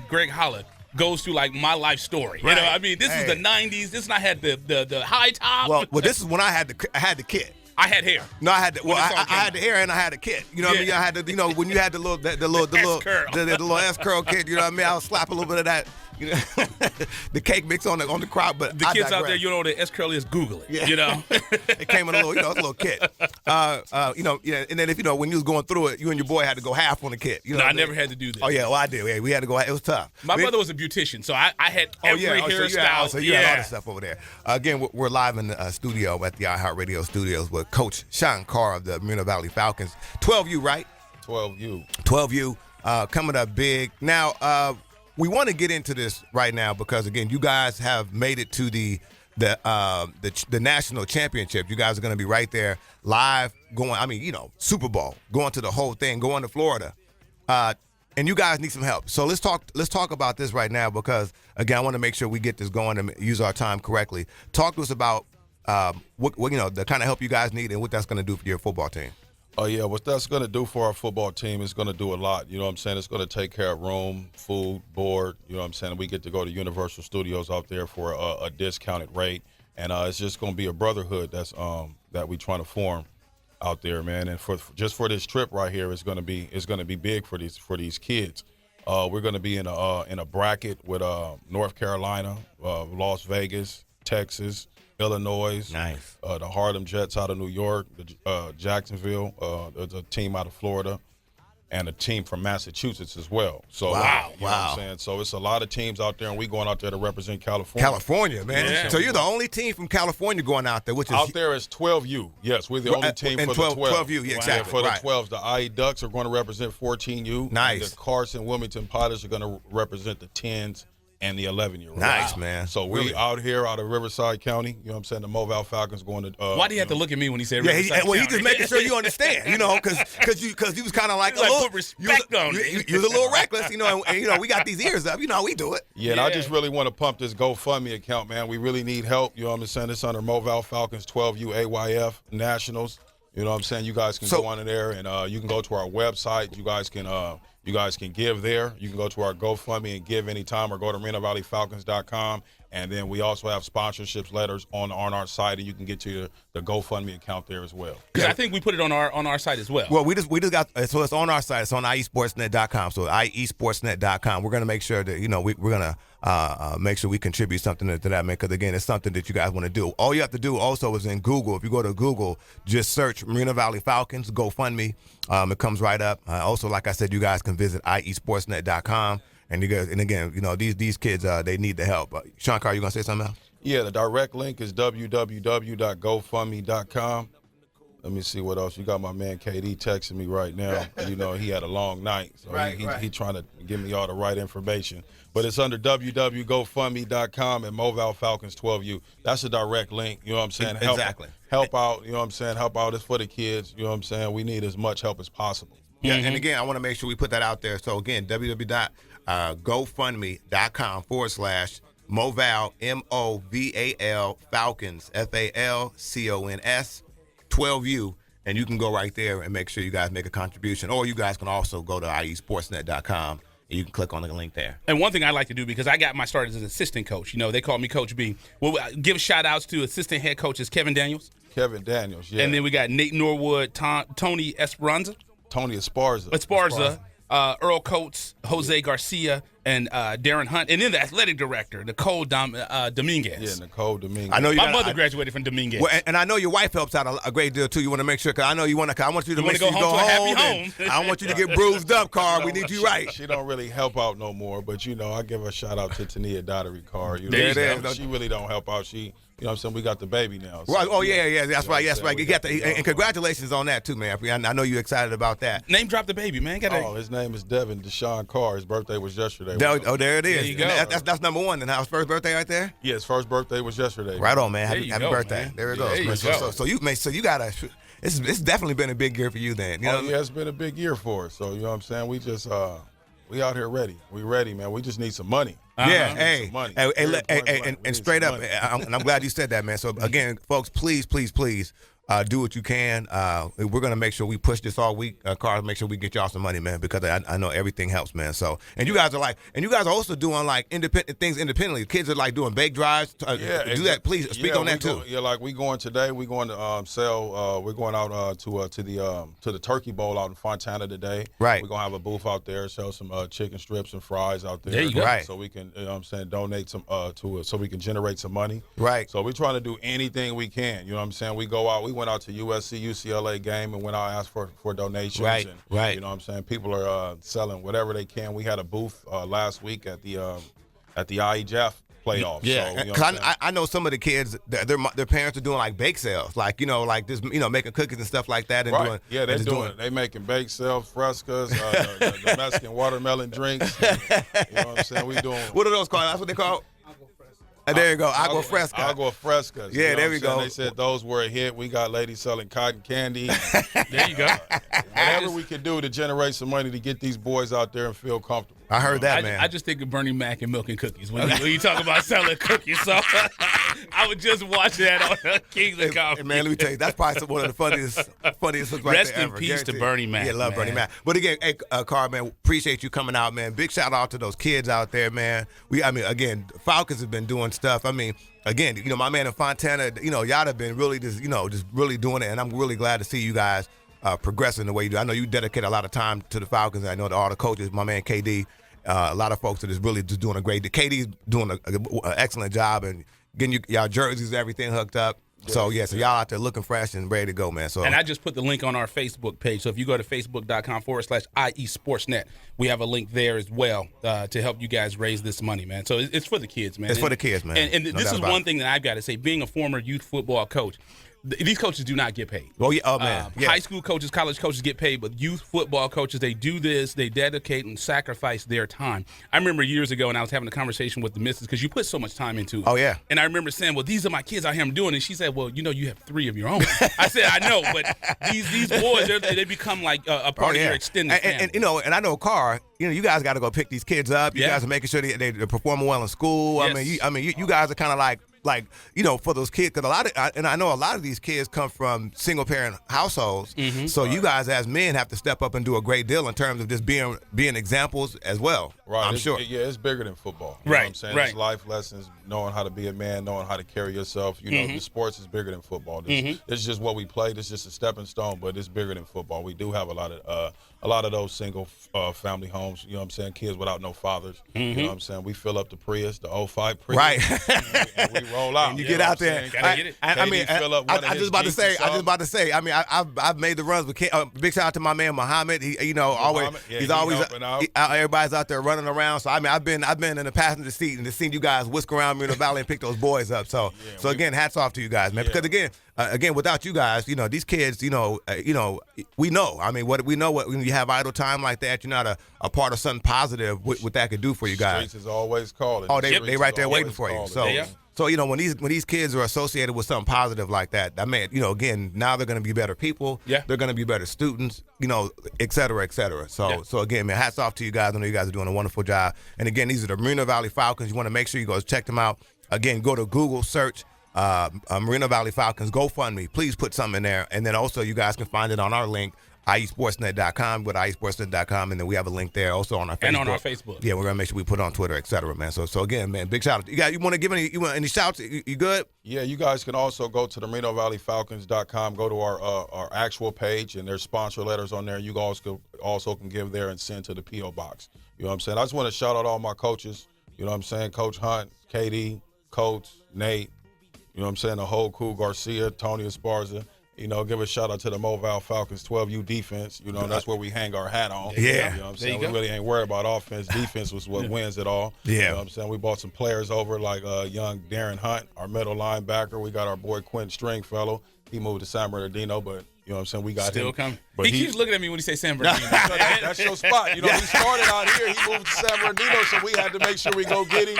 Greg Holler goes through like my life story. Right. You know, I mean, this is the 90s. This, and I had the high top. Well, this is when I had the kit. I had hair. No, I had the I had the hair and I had a kit. You know what I mean? I had the, you know, when you had the little S curl kit. You know what I mean? I'll slap a little bit of that. You know, the cake mix on the crowd, but the kids out there, you know, the S curl is, Google it. Yeah. You know, it came in a little kit. You know, yeah. And then if you know when you was going through it, you and your boy had to go half on the kit. You know, no, I never had to do that. Oh yeah, well I did. Yeah, we had to go. It was tough. My brother was a beautician, so I had every hairstyle. So you had all this stuff over there. Again, we're live in the studio at the iHeartRadio studios with Coach Sean Carr of the Moreno Valley Falcons. 12U, right? 12U. Coming up big now. We want to get into this right now because, again, you guys have made it to the national championship. You guys are going to be right there live going, I mean, you know, Super Bowl, going to the whole thing, going to Florida. And you guys need some help. So let's talk about this right now because, again, I want to make sure we get this going and use our time correctly. Talk to us about what you know, the kind of help you guys need and what that's going to do for your football team. Oh, yeah, what that's going to do for our football team is going to do a lot. You know what I'm saying? It's going to take care of room, food, board. You know what I'm saying? We get to go to Universal Studios out there for a discounted rate. And it's just going to be a brotherhood that's that we trying to form out there, man. And for this trip right here, it's going to be big for these kids. We're going to be in a bracket with North Carolina, Las Vegas, Texas, Illinois, nice. The Harlem Jets out of New York, Jacksonville, there's a team out of Florida, and a team from Massachusetts as well. So, wow. What I'm saying? So it's a lot of teams out there, and we going out there to represent California. California, man. Yeah. So you're the only team from California going out there, which is out there is 12U. Yes, we're the only team for 12, the 12. 12U, yeah, exactly. For the 12s, the IE Ducks are going to represent 14U. Nice. And the Carson Wilmington Pilots are going to represent the 10s. And the 11-year-old. Nice, man. So we out here out of Riverside County. You know what I'm saying? The Moval Falcons going to. Why do you have to look at me when he said Riverside County? Well, he just making sure you understand, you know, because you was kind of like a little, put respect on it. You was a little reckless, you know, and you know we got these ears up, you know how we do it. Yeah, and I just really want to pump this GoFundMe account, man. We really need help. You know what I'm saying? It's under Moval Falcons 12U AYF Nationals. You know what I'm saying? You guys can go on in there and you can go to our website. You guys can give there. You can go to our GoFundMe and give anytime or go to RenoValleyFalcons.com. And then we also have sponsorships letters on our site, and you can get to the GoFundMe account there as well. Yeah, I think we put it on our site as well. Well, we just got so it's on our site. It's on IESportsnet.com. So IESportsnet.com. We're gonna make sure that we're gonna make sure we contribute something to that, man. Because again, it's something that you guys want to do. All you have to do also is in Google. If you go to Google, just search Moreno Valley Falcons GoFundMe. It comes right up. Also, like I said, you guys can visit IESportsnet.com. And you guys, and again, you know, these kids, they need the help. Sean Carr, you gonna say something else? Yeah, the direct link is www.gofundme.com. Let me see what else. You got my man KD texting me right now. You know, he had a long night, so he trying to give me all the right information. But it's under www.gofundme.com and Moval Falcons 12U. That's a direct link. You know what I'm saying? Exactly. Help out. You know what I'm saying? Help out. It's for the kids. You know what I'm saying? We need as much help as possible. Yeah, and again, I want to make sure we put that out there. So again, www.gofundme.com Moval, MOVAL, Falcons, FALCONS, 12U, and you can go right there and make sure you guys make a contribution. Or you guys can also go to iesportsnet.com and you can click on the link there. And one thing I like to do, because I got my start as an assistant coach, they call me Coach B. Well, give shout-outs to assistant head coaches Kevin Daniels. Kevin Daniels, yeah. And then we got Nate Norwood, Tony Esperanza. Tony Esparza. Earl Coates, Jose Garcia, and Darren Hunt, and then the athletic director, Nicole Dominguez. Yeah, Nicole Dominguez. I know my mother graduated from Dominguez. Well, and I know your wife helps out a great deal too. You want to make sure, because I know you want to. I want you to make sure you go home. I don't want you to get bruised up, Carr. We need you right. She don't really help out no more, but I give a shout out to Tania Dottery, Carr. There it is. She really don't help out. She. You know what I'm saying? We got the baby now. So, right. Oh, yeah. That's right. That's right. You got and congratulations on that, too, man. I know you're excited about that. Name drop the baby, man. His name is Devin Deshaun Carr. His birthday was yesterday. There it is. There you go. That's number one. And his first birthday right there? Yeah, his first birthday was yesterday. Right on, man. Happy birthday. Man. There it goes. So you got to – it's definitely been a big year for you then. Yeah, it's been a big year for us. So, you know what I'm saying? We just we out here ready. We ready, man. We just need some money. Yeah, and straight up, and I'm glad you said that, man. So again, folks, please do what you can. We're gonna make sure we push this all week, Carl. Make sure we get y'all some money, man, because I know everything helps, man. So, and you guys are also doing like independent things independently. Kids are like doing bake drives. Do that, please. Speak on that too. Like we going today. We going to sell. We're going out to the Turkey Bowl out in Fontana today. Right. We're gonna have a booth out there, sell some chicken strips and fries out there. There you go. Right. So we can, donate some to it, so we can generate some money. Right. So we're trying to do anything we can. You know what I'm saying? We go out. We went out to USC UCLA game and went out and asked for donations. Right. And, you know what I'm saying? People are selling whatever they can. We had a booth last week at the IEJF playoffs. Yeah, so, I know some of the kids, their parents are doing like bake sales, like like this, making cookies and stuff like that. And right. They're doing it. They making bake sales, frescas, the Mexican watermelon drinks. And, you know what I'm saying? We doing. What are those called? That's what they call. There you go, agua fresca. Agua frescas. Yeah, there we go. They said those were a hit. We got ladies selling cotton candy. There you go. Whatever we can do to generate some money to get these boys out there and feel comfortable. I heard that, man. I just think of Bernie Mac and milk and cookies when you talk about selling cookies. So I would just watch that on Kings of Comedy. Man, let me tell you, that's probably one of the funniest hooks right Rest there in ever. peace to Bernie Mac. Yeah, love man. Bernie Mac. But again, hey, Carr, man, appreciate you coming out, man. Big shout out to those kids out there, man. Again, Falcons have been doing stuff. Again, my man in Fontana, y'all have been really just really doing it, and I'm really glad to see you guys progressing the way you do. I know you dedicate a lot of time to the Falcons. I know all the coaches, my man KD, a lot of folks that is really just doing a great. KD's doing an excellent job and getting y'all jerseys and everything hooked up. So y'all out there looking fresh and ready to go, man. So, and I just put the link on our Facebook page. So if you go to facebook.com/IESportsNet, we have a link there as well to help you guys raise this money, man. So it's for the kids, man. It's for the kids, man. And no this is one thing that I've got to say. Being a former youth football coach, these coaches do not get paid. Oh, yeah. Oh, man. High school coaches, college coaches get paid, but youth football coaches, they do this. They dedicate and sacrifice their time. I remember years ago, and I was having a conversation with the missus because you put so much time into it. Oh, yeah. And I remember saying, well, these are my kids out here I'm doing. And she said, well, you have 3 of your own. I said, I know, but these boys, they become like a part of your extended family. And I know, Carr, you guys got to go pick these kids up. You guys are making sure they're performing well in school. Yes. You guys are kind of like for those kids, because I know a lot of these kids come from single parent households. Mm-hmm. So you guys as men have to step up and do a great deal in terms of just being examples as well. Right. I'm sure. Yeah, it's bigger than football. You know what I'm saying? Right. It's life lessons, knowing how to be a man, knowing how to carry yourself. The sports is bigger than football. This is just what we play. This is just a stepping stone, but it's bigger than football. We do have a lot of those single family homes. You know what I'm saying? Kids without no fathers. You know what I'm saying? We fill up the Prius, the 05 Prius. Right. and we roll out. And you get out there. I just about to say. I've made the runs with. Big shout out to my man Muhammad. He's always. Everybody's out there running around. So I've been in the passenger seat and just seen you guys whisk around me in the valley and pick those boys up. So again, hats off to you guys, man. Because again, without you guys, these kids, we know. When you have idle time like that, you're not a part of something positive. What that could do for you guys. Streets is always calling. Oh, they right there waiting for you. So, when these kids are associated with something positive like that, I mean, again, now they're going to be better people. Yeah. They're going to be better students, et cetera, et cetera. So, so again, man, hats off to you guys. I know you guys are doing a wonderful job. And again, these are the Moreno Valley Falcons. You want to make sure you go check them out. Again, go to Google, search Moreno Valley Falcons, GoFundMe. Please put something in there. And then also you guys can find it on our link, IESportsnet.com. Go to IESportsnet.com, and then we have a link there also on our Facebook. And on our Facebook. Yeah, we're going to make sure we put it on Twitter, et cetera, man. So again, man, big shout out. You want to give any shouts? You good? Yeah, you guys can also go to the MorenoValleyFalcons.com, go to our actual page, and there's sponsor letters on there. You guys also can give there and send to the P.O. Box. You know what I'm saying? I just want to shout out all my coaches. You know what I'm saying? Coach Hunt, KD, Coach, Nate, you know what I'm saying? The whole crew, Garcia, Tony Esparza. Give a shout out to the Moval Falcons 12U defense. That's where we hang our hat on. Yeah. You know what I'm saying? We really ain't worried about offense. Defense was what wins it all. Yeah. You know what I'm saying? We bought some players over like young Darren Hunt, our middle linebacker. We got our boy Quentin Stringfellow. He moved to San Bernardino, but you know what I'm saying? We got still him. coming. But He keeps looking at me when he says San Bernardino. That's your spot. He started out here. He moved to San Bernardino, so we had to make sure we go get him.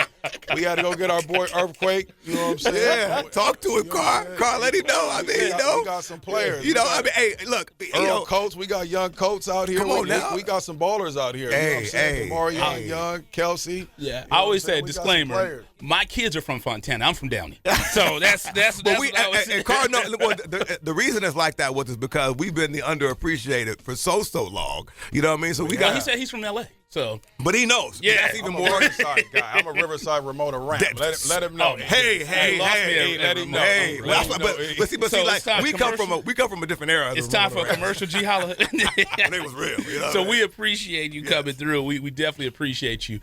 We had to go get our boy Earthquake. You know what I'm saying? Yeah, talk to him, Carr. Carr, let him know. I mean, we got some players. Hey, look. Earl Coates, we got young Coates out here. Come on now. We got some ballers out here. Hey. Mario Young, Kelsey. Yeah, I always say a disclaimer. My kids are from Fontana. I'm from Downey. So that's what I was saying. And Carr, the reason it's like that was because we've been the underappreciated for so long. You know what I mean? So we got. He said he's from L.A. So, but he knows. Yeah, that's even I'm more. A Riverside guy. I'm a Riverside Ramona Ram. Let him know. Hey, let him know. Hey, but see, like we come from a different era. It's time for a commercial, G Holla. It was real. So we appreciate you coming through. We definitely appreciate you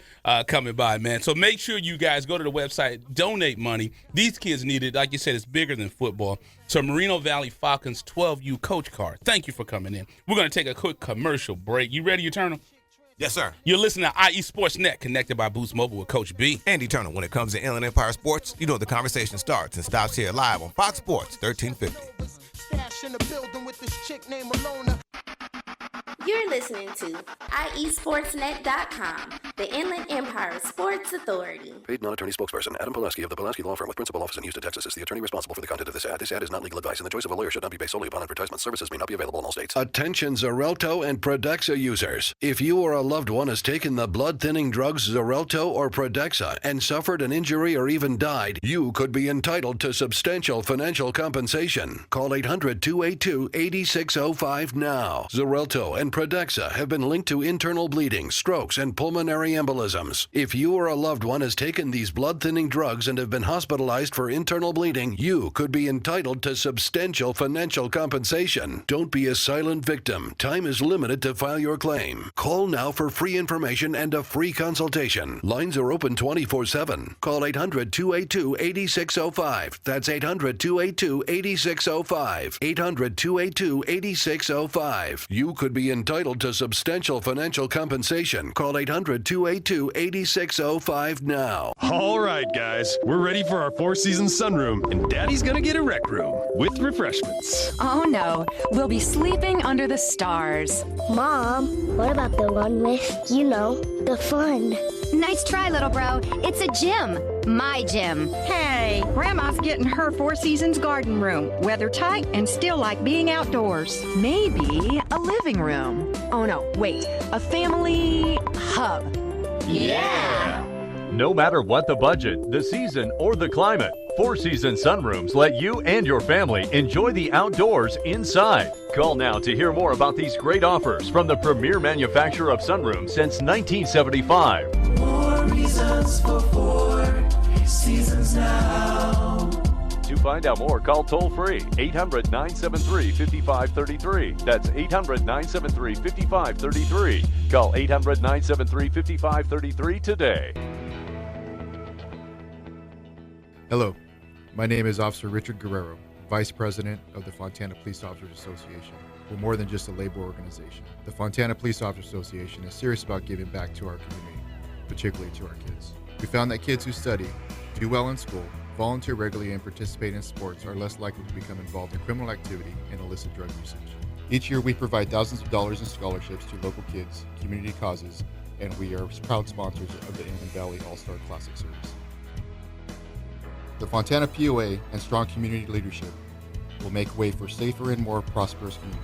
coming by, man. So make sure you guys go to the website, donate money. These kids need it. Like you said, it's bigger than football. So Moreno Valley Falcons 12U Coach Carr, thank you for coming in. We're going to take a quick commercial break. You ready, Eternal? Yes, sir. You're listening to IE Sportsnet, connected by Boost Mobile with Coach B. And Eternal, when it comes to Inland Empire Sports, the conversation starts and stops here live on Fox Sports 1350. You're listening to IESportsnet.com, the Inland Empire Sports Authority. Paid non-attorney spokesperson Adam Pulaski of the Pulaski Law Firm with principal office in Houston, Texas is the attorney responsible for the content of this ad. This ad is not legal advice, and the choice of a lawyer should not be based solely upon advertisement. Services may not be available in all states. Attention Xarelto and Pradaxa users. If you or a loved one has taken the blood-thinning drugs Xarelto or Pradaxa and suffered an injury or even died, you could be entitled to substantial financial compensation. Call 800-282-8605 now. Xarelto and Pradaxa have been linked to internal bleeding, strokes, and pulmonary embolisms. If you or a loved one has taken these blood-thinning drugs and have been hospitalized for internal bleeding, you could be entitled to substantial financial compensation. Don't be a silent victim. Time is limited to file your claim. Call now for free information and a free consultation. Lines are open 24/7. Call 800-282-8605. That's 800-282-8605. 800-282-8605. You could be entitled to substantial financial compensation. Call 800-282-8605 now. All right, guys, we're ready for our Four Seasons sunroom, and Daddy's gonna get a rec room with refreshments. Oh no, we'll be sleeping under the stars. Mom, what about the one with, the fun? Nice try, little bro. It's a gym. My gym. Hey, Grandma's getting her Four Seasons garden room. Weather tight and still like being outdoors. Maybe a living room. Oh no, wait, a family hub. Yeah! No matter what the budget, the season, or the climate, Four Seasons sunrooms let you and your family enjoy the outdoors inside. Call now to hear more about these great offers from the premier manufacturer of sunrooms since 1975. More reasons for Four Seasons now. To find out more, call toll-free 800-973-5533. That's 800-973-5533. Call 800-973-5533 today. Hello, my name is Officer Richard Guerrero, Vice President of the Fontana Police Officers Association. We're more than just a labor organization. The Fontana Police Officers Association is serious about giving back to our community, particularly to our kids. We found that kids who study, do well in school, volunteer regularly, and participate in sports are less likely to become involved in criminal activity and illicit drug usage. Each year, we provide thousands of dollars in scholarships to local kids, community causes, and we are proud sponsors of the Inland Valley All-Star Classic Series. The Fontana POA and strong community leadership will make way for safer and more prosperous community.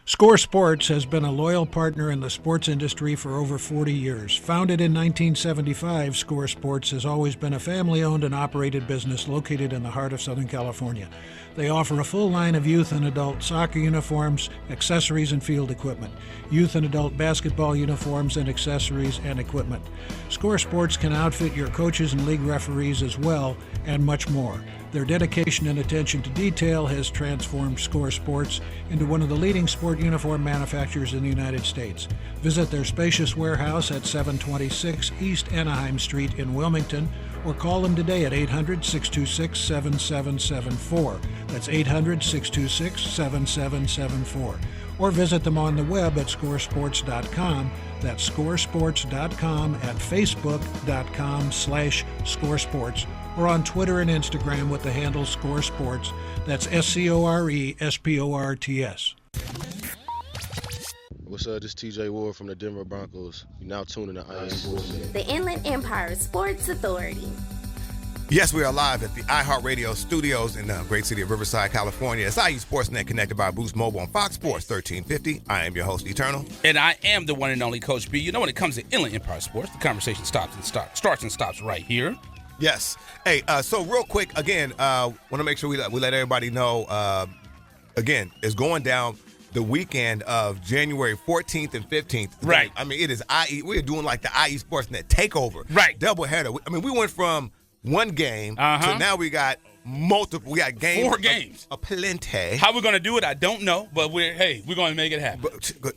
Score Sports has been a loyal partner in the sports industry for over 40 years. Founded in 1975, Score Sports has always been a family-owned and operated business located in the heart of Southern California. They offer a full line of youth and adult soccer uniforms, accessories, and field equipment, youth and adult basketball uniforms and accessories and equipment. Score Sports can outfit your coaches and league referees as well, and much more. Their dedication and attention to detail has transformed Score Sports into one of the leading sport uniform manufacturers in the United States. Visit their spacious warehouse at 726 East Anaheim Street in Wilmington, or call them today at 800-626-7774. That's 800-626-7774. Or visit them on the web at scoresports.com. That's scoresports.com, at facebook.com/scoresports, or on Twitter and Instagram with the handle Score Sports. That's SCORESPORTS. What's up? This is TJ Ward from the Denver Broncos. You're now tuning to IS Sports. The Inland Empire Sports Authority. Yes, we are live at the iHeartRadio studios in the great city of Riverside, California. It's IE Sportsnet connected by Boost Mobile on Fox Sports 1350. I am your host, Eternal. And I am the one and only Coach B. You know, when it comes to Inland Empire Sports, the conversation starts and stops right here. Yes. Hey, so real quick, again, want to make sure we let everybody know, again, it's going down the weekend of January 14th and 15th. Right. I mean, it is IE. We're doing like the IE Sportsnet takeover. Right. Doubleheader. I mean, we went from one game to now we got multiple. We got games. 4 games. A plenty. How we're going to do it, I don't know, but we're going to make it happen.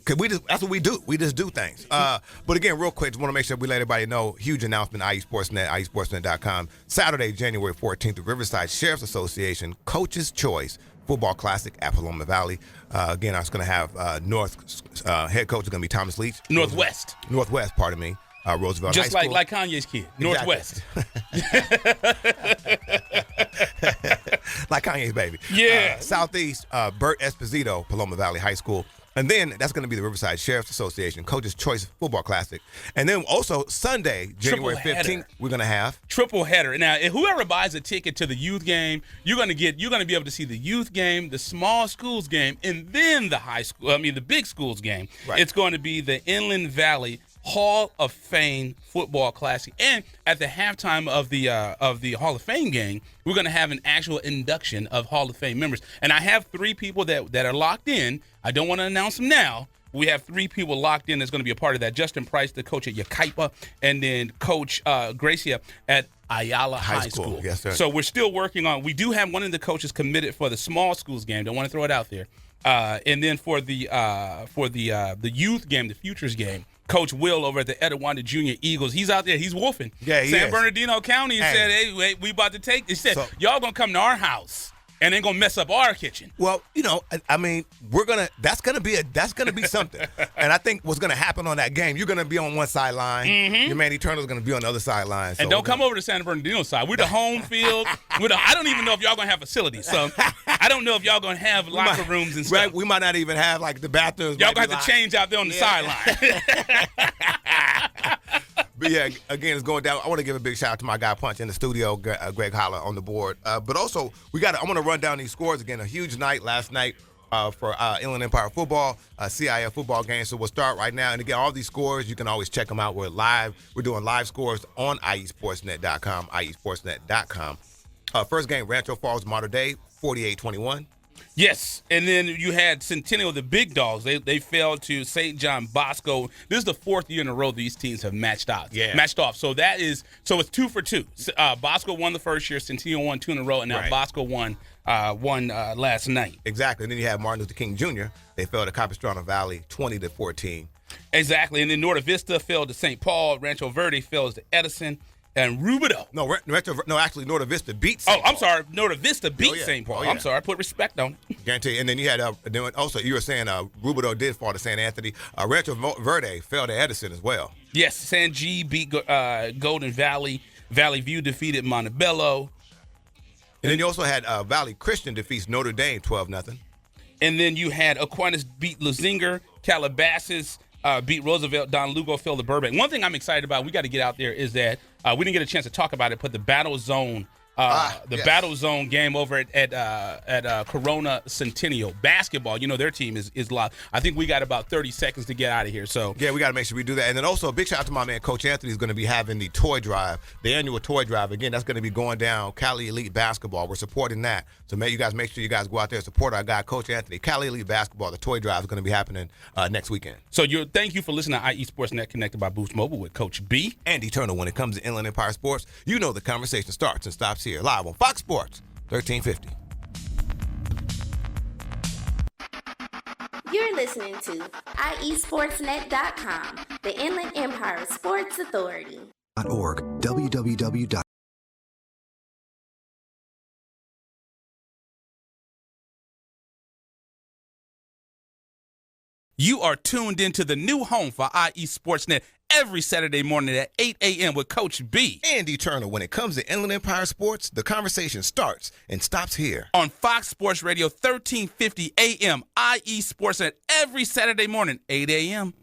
Cause that's what we do. We just do things. But again, real quick, just want to make sure we let everybody know, huge announcement, IE Sportsnet, IESportsnet.com. Saturday, January 14th, the Riverside Sheriff's Association Coach's Choice Football Classic at Paloma Valley. Again, I was going to have head coach is going to be Thomas Leach. Northwest, pardon me. Roosevelt just High School. like Kanye's kid, Northwest. Like Kanye's baby. Yeah. Southeast, Bert Esposito, Paloma Valley High School. And then that's going to be the Riverside Sheriff's Association Coach's Choice Football Classic. And then also Sunday, January 15th, we're going to have triple header. Now, whoever buys a ticket to the youth game, you're going to be able to see the youth game, the small schools game, and then the big schools game. Right. It's going to be the Inland Valley Hall of Fame Football Classic, and at the halftime of the Hall of Fame game, we're going to have an actual induction of Hall of Fame members. And I have 3 people that are locked in. I don't want to announce them now. We have 3 people locked in that's going to be a part of that. Justin Price, the coach at Yucaipa, and then Coach Gracia at Ayala High School. Yes, sir. So we're still working on. We do have one of the coaches committed for the small schools game. Don't want to throw it out there. And then for the youth game, the Futures game, Coach Will over at the Etiwanda Junior Eagles, he's out there. He's wolfing. Yeah, he San is. Bernardino County said, "Hey, wait, we about to take." He said, "Y'all gonna come to our house and ain't gonna mess up our kitchen." Well, I mean, that's gonna be something. And I think what's gonna happen on that game, you're gonna be on one sideline. Mm-hmm. Your man Eternal's gonna be on the other sideline. And don't come over to San Bernardino side. We're the home field. I don't even know if y'all gonna have facilities. So I don't know if y'all gonna have locker rooms and stuff. Right, we might not even have like the bathrooms. Y'all gonna have to change out there on the sideline. But yeah, again, it's going down. I want to give a big shout out to my guy Punch in the studio, Greg Holler on the board. But also, I'm going to run down these scores again. A huge night last night for Inland Empire football, CIF football game. So we'll start right now. And again, all these scores, you can always check them out. We're live. We're doing live scores on IESportsnet.com, IESportsnet.com. First game, Rancho Falls, Mater Dei, 48-21. Yes, and then you had Centennial, the big dogs. They fell to St. John Bosco. This is the 4th year in a row these teams have matched off. So it's 2 for 2. Bosco won the first year, Centennial won 2 in a row, and now Bosco won last night. Exactly. And then you have Martin Luther King Jr. They fell to Capistrano Valley, 20-14. Exactly. And then Norte Vista fell to St. Paul. Rancho Verde fell to Edison. And Rubidoux. Actually, Norte Vista beat St. Paul. I'm sorry. Norte Vista beat St. Paul. I'm sorry. Put respect on it. Guarantee. And then you had, also, you were saying Rubidoux did fall to San Anthony. Rancho Verde fell to Edison as well. Yes. San G beat Golden Valley. Valley View defeated Montebello. And then you also had Valley Christian defeats Notre Dame 12-0. And then you had Aquinas beat Lazinger. Calabasas beat Roosevelt, Don Lugo, Phil the Burbank. One thing I'm excited about, we got to get out there, is that we didn't get a chance to talk about it, but the Battle Zone. Battle Zone game over at Corona Centennial basketball. You know, their team is live. I think we got about 30 seconds to get out of here. So yeah, we got to make sure we do that. And then also a big shout out to my man Coach Anthony is going to be having the toy drive, the annual toy drive. Again, that's going to be going down Cali Elite Basketball. We're supporting that. So make sure you guys go out there and support our guy Coach Anthony. Cali Elite Basketball. The toy drive is going to be happening next weekend. So thank you for listening to IE Sportsnet connected by Boost Mobile with Coach B and Eternal. When it comes to Inland Empire Sports, you know the conversation starts and stops here live on Fox Sports 1350. You're listening to IESportsNet.com, the Inland Empire Sports Authority. www. You are tuned into the new home for IE Sportsnet every Saturday morning at 8 a.m. with Coach B. And Eternal. When it comes to Inland Empire Sports, the conversation starts and stops here. On Fox Sports Radio 1350 a.m. IE Sportsnet every Saturday morning, 8 a.m.